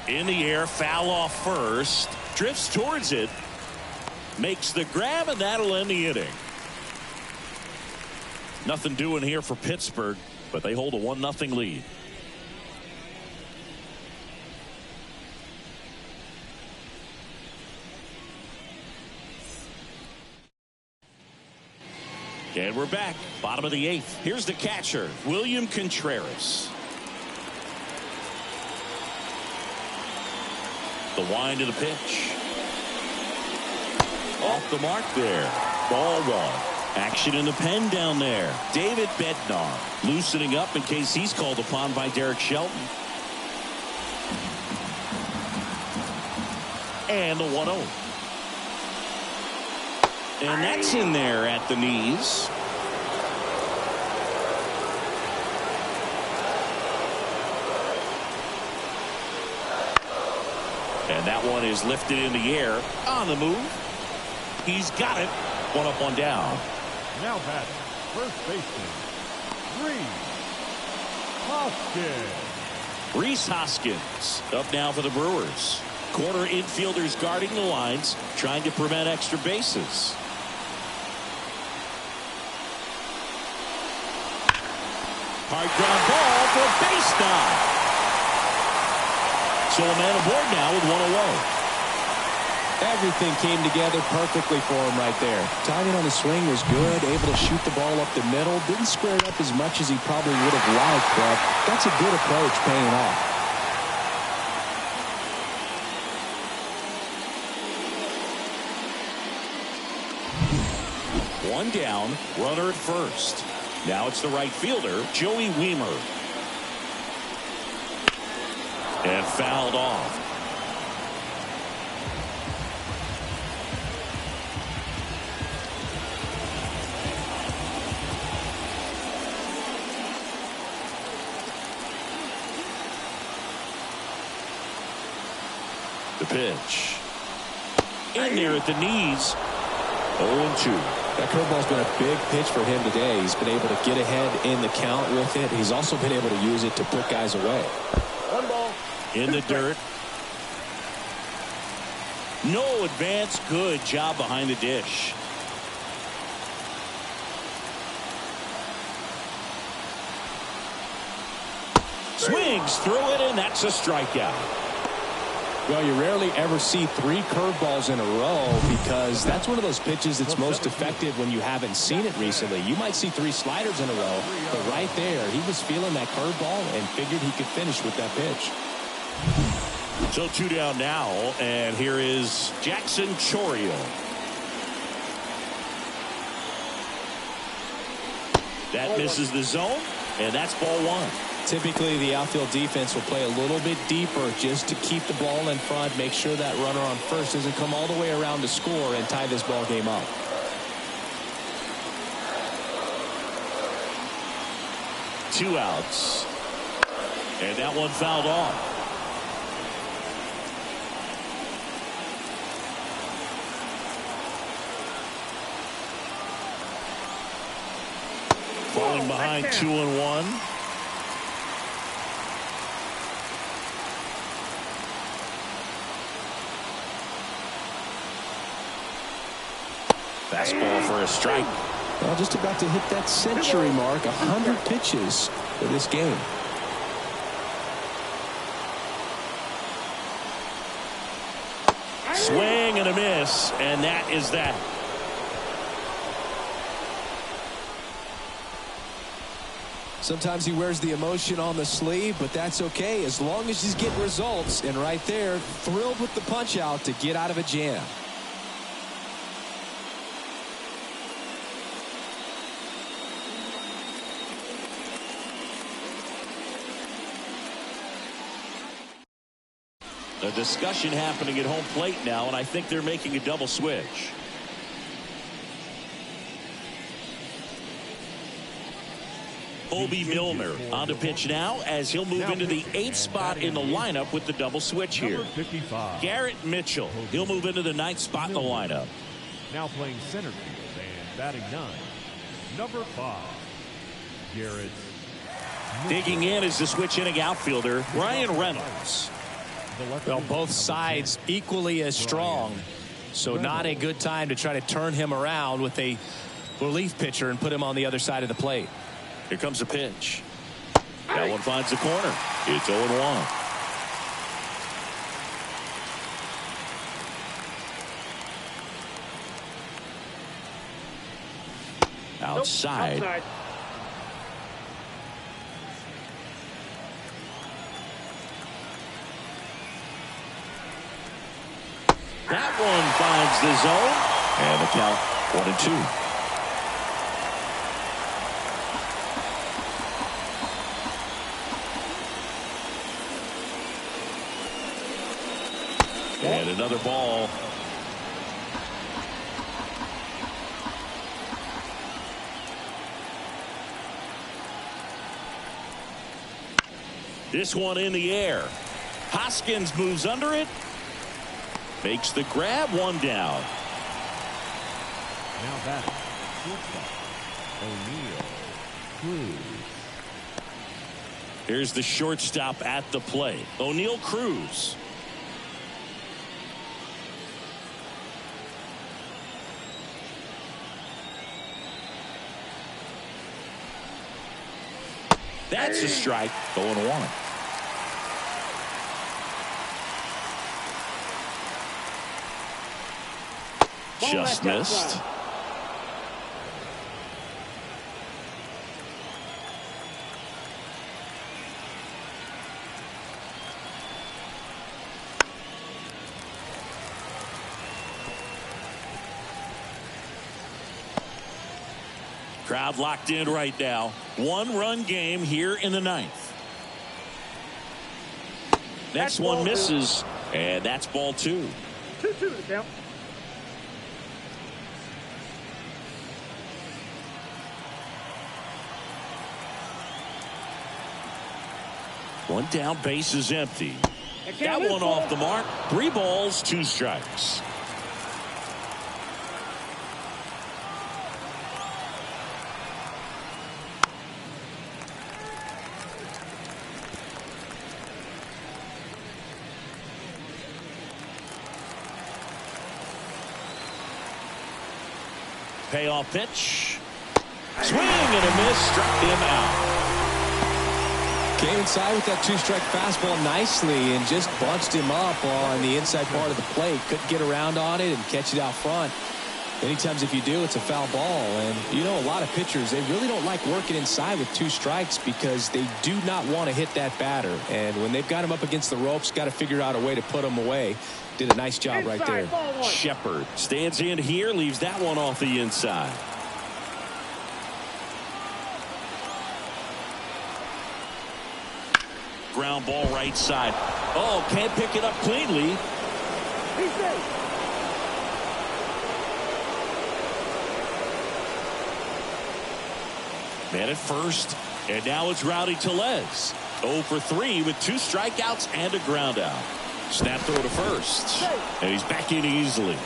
Speaker 1: In the air, foul off first. Drifts towards it. Makes the grab, and that'll end the inning. Nothing doing here for Pittsburgh, but they hold a 1-0 lead. And we're back. Bottom of the 8th. Here's the catcher, William Contreras. The wind of the pitch. Off the mark there. Ball 1. Action in the pen down there. David Bednar loosening up in case he's called upon by Derek Shelton. And the 1-0. And that's in there at the knees. And that one is lifted in the air. On the move. He's got it. 1 up, 1 down.
Speaker 4: Now batting, first baseman, Rhys Hoskins.
Speaker 1: Rhys Hoskins up now for the Brewers. Corner infielders guarding the lines, trying to prevent extra bases. Hard ground ball for a base knock. So a man aboard now with 1 away.
Speaker 2: Everything came together perfectly for him right there. Timing on the swing was good, able to shoot the ball up the middle. Didn't square it up as much as he probably would have liked, but that's a good approach paying off.
Speaker 1: One down, runner at first. Now it's the right fielder, Joey Wiemer. And fouled off. The pitch. In there at the knees. 0-2.
Speaker 2: That curveball's been a big pitch for him today. He's been able to get ahead in the count with it. He's also been able to use it to put guys away.
Speaker 3: One ball.
Speaker 1: In the dirt. No advance. Good job behind the dish. Swings through it, and that's a strikeout.
Speaker 2: Well, you rarely ever see 3 curveballs in a row because that's one of those pitches that's most effective when you haven't seen it recently. You might see 3 sliders in a row, but right there, he was feeling that curveball and figured he could finish with that pitch.
Speaker 1: So 2 down now, and here is Jackson Chourio. That misses the zone, and that's ball 1.
Speaker 2: Typically, the outfield defense will play a little bit deeper just to keep the ball in front, make sure that runner on first doesn't come all the way around to score and tie this ball game up.
Speaker 1: Two outs. And that one fouled off. Falling behind 2-1. Fastball for a strike.
Speaker 2: Well, just about to hit that century mark, 100 pitches for this game.
Speaker 1: Swing and a miss, and that is that.
Speaker 2: Sometimes he wears the emotion on the sleeve, but that's okay as long as he's getting results. And right there, thrilled with the punch out to get out of a jam.
Speaker 1: A discussion happening at home plate now, and I think they're making a double switch. Obi Milner on to pitch now as he'll move into the 8th spot in the lineup with the double switch here. Garrett Mitchell, he'll move into the 9th spot in the lineup.
Speaker 4: Now playing center field and batting 9, number 5, Garrett.
Speaker 1: Digging in is the switch inning outfielder, Ryan Reynolds.
Speaker 2: Well, both sides equally as strong, so not a good time to try to turn him around with a relief pitcher and put him on the other side of the plate.
Speaker 1: Here comes the pitch. That one finds the corner. It's 0-1. Outside.
Speaker 3: Outside.
Speaker 1: That one finds the zone, and the count 1-2. And another ball. This one in the air. Hoskins moves under it. Makes the grab, 1 down.
Speaker 4: Now batting, shortstop, O'Neill Cruz.
Speaker 1: Here's the shortstop at the plate, O'Neill Cruz. That's a strike, 0-1. Just missed. Crowd locked in right now. One-run game here in the ninth. Next one misses, and that's ball 2.
Speaker 3: 2-2 to count.
Speaker 1: One down, base is empty. That one off the mark. 3 balls, 2 strikes. Payoff pitch. Swing and a miss. Struck him out.
Speaker 2: Came inside with that 2-strike fastball nicely and just bunched him up on the inside part of the plate. Couldn't get around on it and catch it out front. Many times if you do, it's a foul ball. And you know, a lot of pitchers, they really don't like working inside with 2 strikes because they do not want to hit that batter. And when they've got him up against the ropes, got to figure out a way to put him away. Did a nice job right there.
Speaker 1: Shepard stands in here, leaves that one off the inside. Ground ball right side. Oh, can't pick it up cleanly. Man at first, and now it's Rowdy Tellez. 0 for 3 with 2 strikeouts and a ground out. Snap throw to first, and he's back in easily.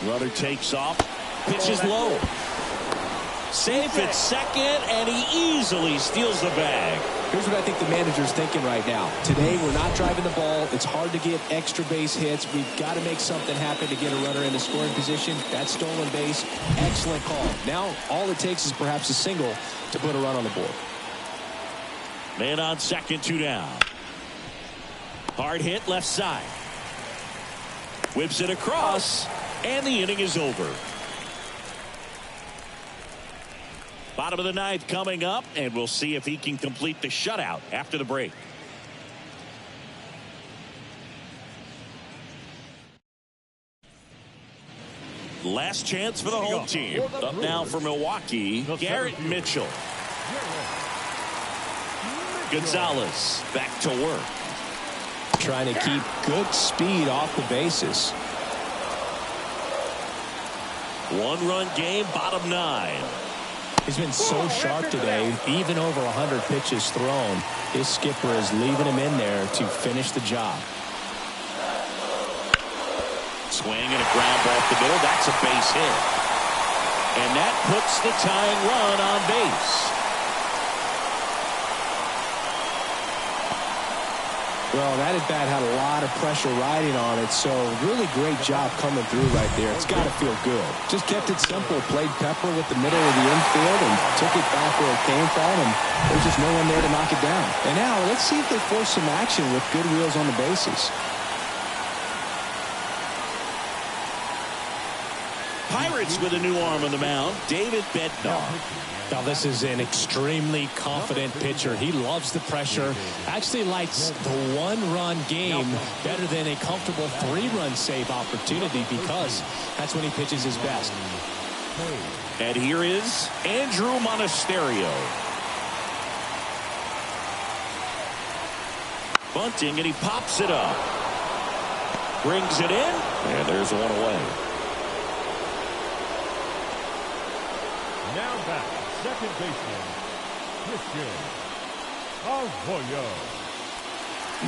Speaker 1: Runner takes off, pitches low. Safe at second, and he easily steals the bag.
Speaker 2: Here's what I think the manager's thinking right now. Today, we're not driving the ball. It's hard to get extra base hits. We've got to make something happen to get a runner in the scoring position. That stolen base, excellent call. Now, all it takes is perhaps a single to put a run on the board.
Speaker 1: Man on second, 2 down. Hard hit left side. Whips it across, and the inning is over. Bottom of the ninth coming up, and we'll see if he can complete the shutout after the break. Last chance for the home team. Up now for Milwaukee, Garrett Mitchell. Gonzalez back to work.
Speaker 2: Trying to keep good speed off the bases.
Speaker 1: 1-run game, bottom 9.
Speaker 2: He's been so sharp today, even over 100 pitches thrown. His skipper is leaving him in there to finish the job.
Speaker 1: Swing and a ground ball up the middle. That's a base hit. And that puts the tying run on base.
Speaker 2: Well, that at-bat had a lot of pressure riding on it, so really great job coming through right there. It's got to feel good. Just kept it simple, played pepper with the middle of the infield and took it back where it came from, and there's just no one there to knock it down. And now, let's see if they force some action with good wheels on the bases.
Speaker 1: Pirates with a new arm on the mound, David Bednar.
Speaker 2: Now, this is an extremely confident pitcher. He loves the pressure. Actually likes the 1-run game better than a comfortable 3-run save opportunity because that's when he pitches his best.
Speaker 1: And here is Andrew Monasterio. Bunting, and he pops it up. Brings it in, and there's one away.
Speaker 4: Now back, second baseman, Christian Arroyo.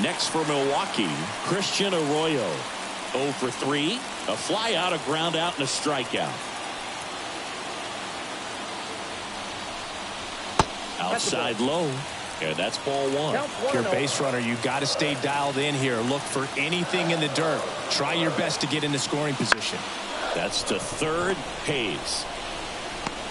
Speaker 1: Next for Milwaukee, Christian Arroyo. 0 for 3, a fly out, a ground out, and a strikeout. Outside low, and that's ball 1.
Speaker 2: If you're a base runner, you got to stay dialed in here. Look for anything in the dirt. Try your best to get in the scoring position.
Speaker 1: That's to third, Hayes.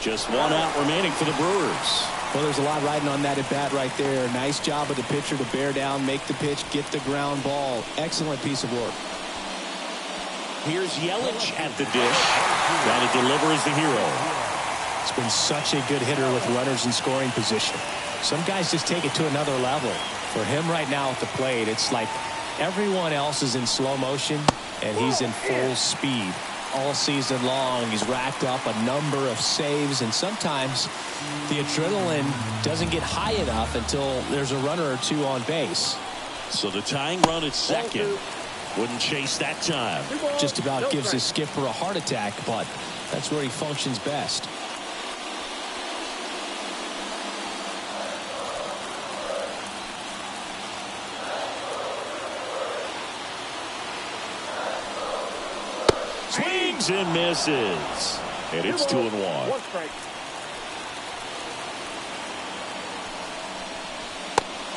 Speaker 1: Just 1 out remaining for the Brewers.
Speaker 2: Well, there's a lot riding on that at bat right there. Nice job of the pitcher to bear down, make the pitch, get the ground ball. Excellent piece of work.
Speaker 1: Here's Yelich at the dish. Trying to deliver as the hero.
Speaker 2: It's been such a good hitter with runners in scoring position. Some guys just take it to another level. For him right now at the plate, it's like everyone else is in slow motion and he's in full speed. All season long, he's racked up a number of saves, and sometimes the adrenaline doesn't get high enough until there's a runner or two on base.
Speaker 1: So the tying run at second. Wouldn't chase that time.
Speaker 2: Just about gives his skipper a heart attack, but that's where he functions best.
Speaker 1: Swings and misses. And it's 2-1.
Speaker 3: One strike.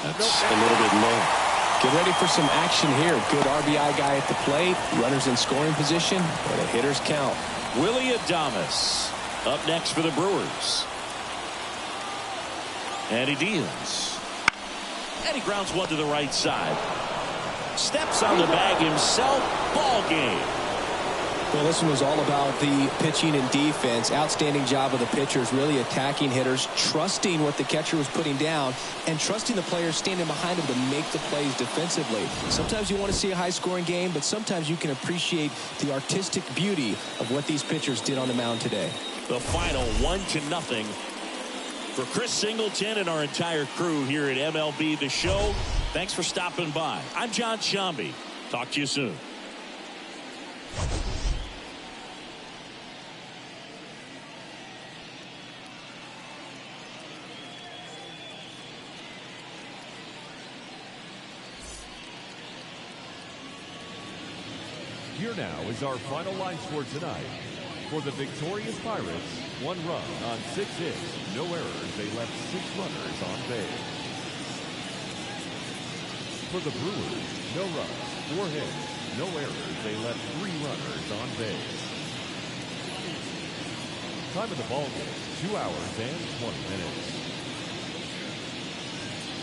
Speaker 2: That's a little bit low. Get ready for some action here. Good RBI guy at the plate. Runners in scoring position. And a hitter's count.
Speaker 1: Willie Adames up next for the Brewers. And he deals. And he grounds one to the right side. Steps on the bag himself. Ball game.
Speaker 2: Well, this one was all about the pitching and defense. Outstanding job of the pitchers, really attacking hitters, trusting what the catcher was putting down, and trusting the players standing behind him to make the plays defensively. Sometimes you want to see a high-scoring game, but sometimes you can appreciate the artistic beauty of what these pitchers did on the mound today.
Speaker 1: The final 1-0 for Chris Singleton and our entire crew here at MLB The Show. Thanks for stopping by. I'm John Shambi. Talk to you soon.
Speaker 4: Here now is our final line score tonight. For the victorious Pirates, 1 run on 6 hits, no errors. They left 6 runners on base. For the Brewers, no runs, 4 hits, no errors. They left 3 runners on base. Time of the ball game, 2 hours and 20 minutes.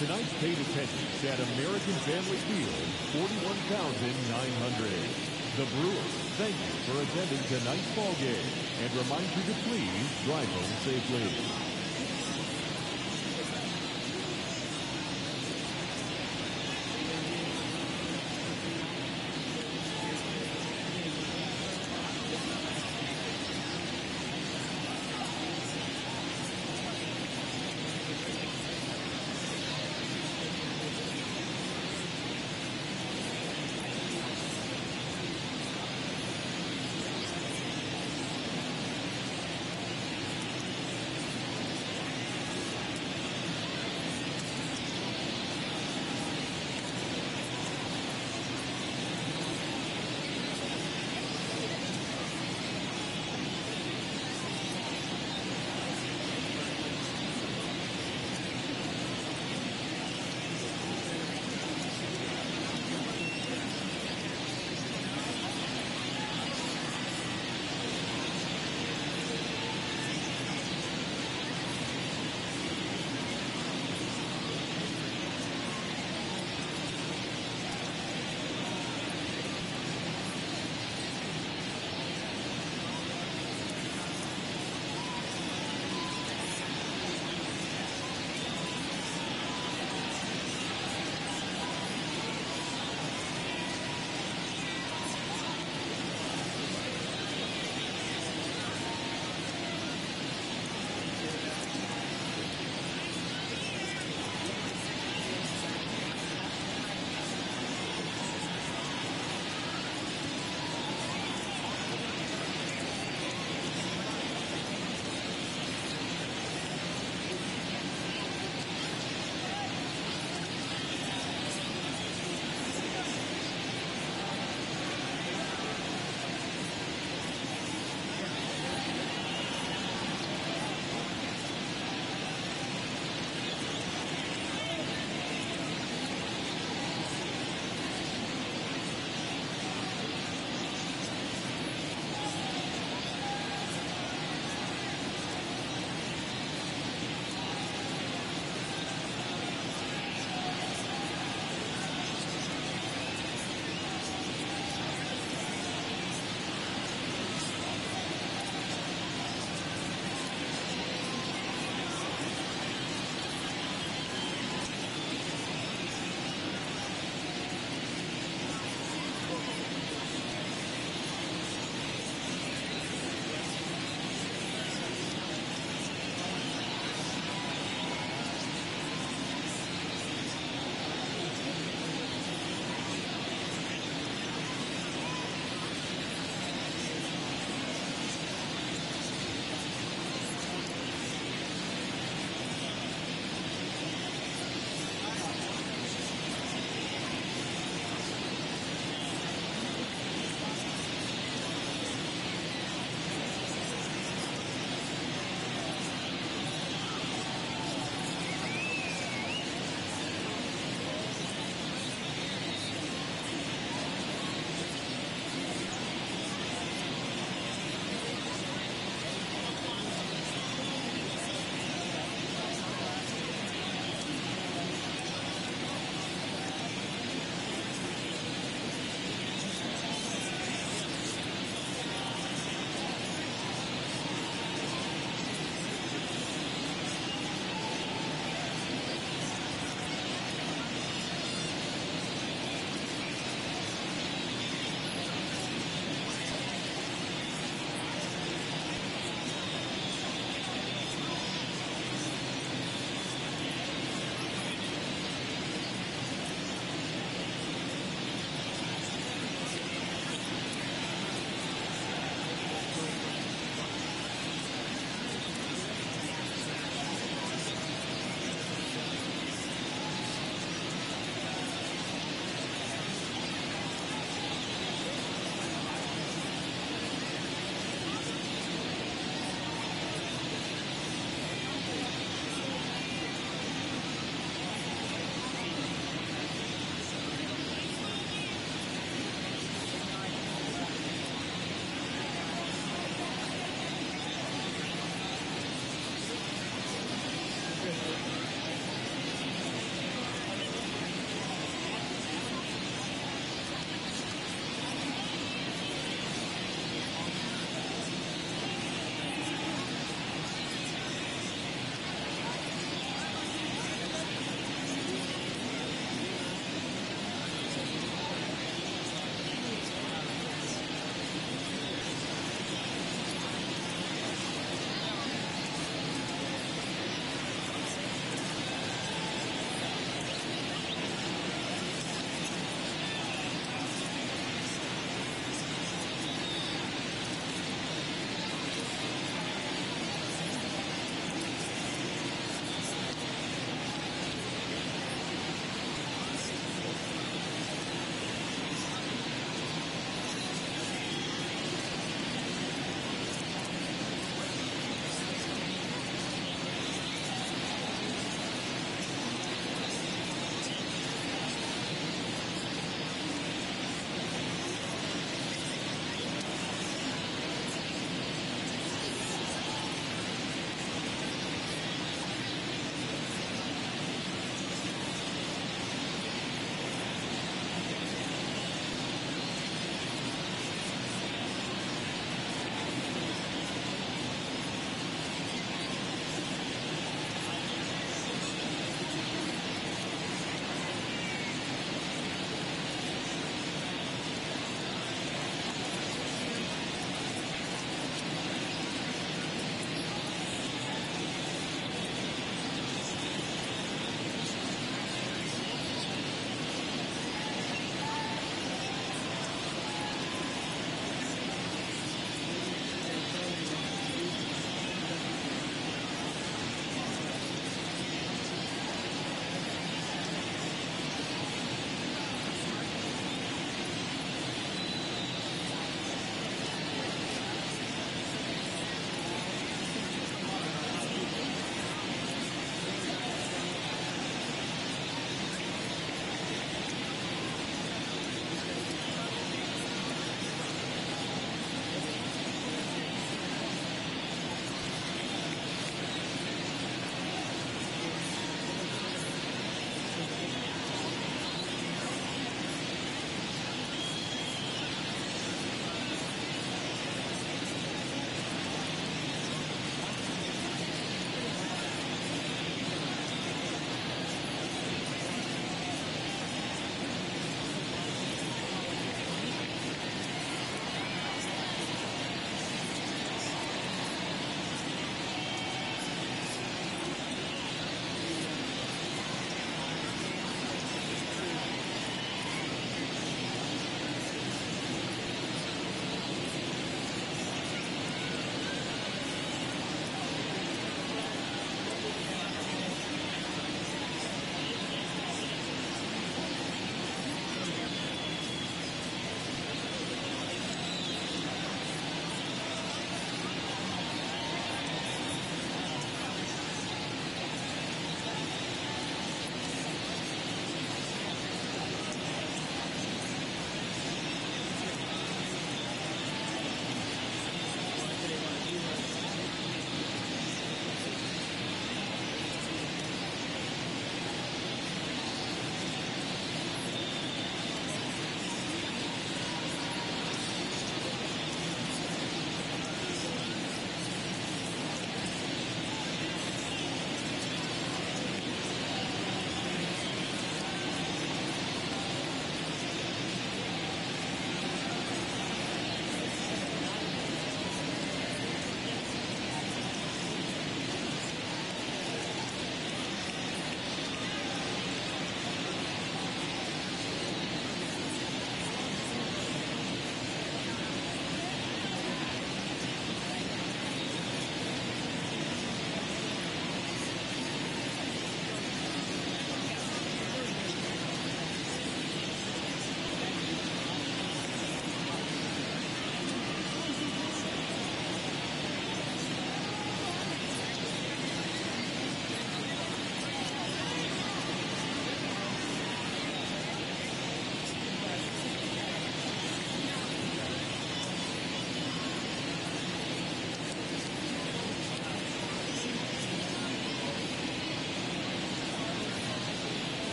Speaker 4: Tonight's paid attendance at American Family Field, 41,900. The Brewers thank you for attending tonight's ball game and remind you to please drive home safely.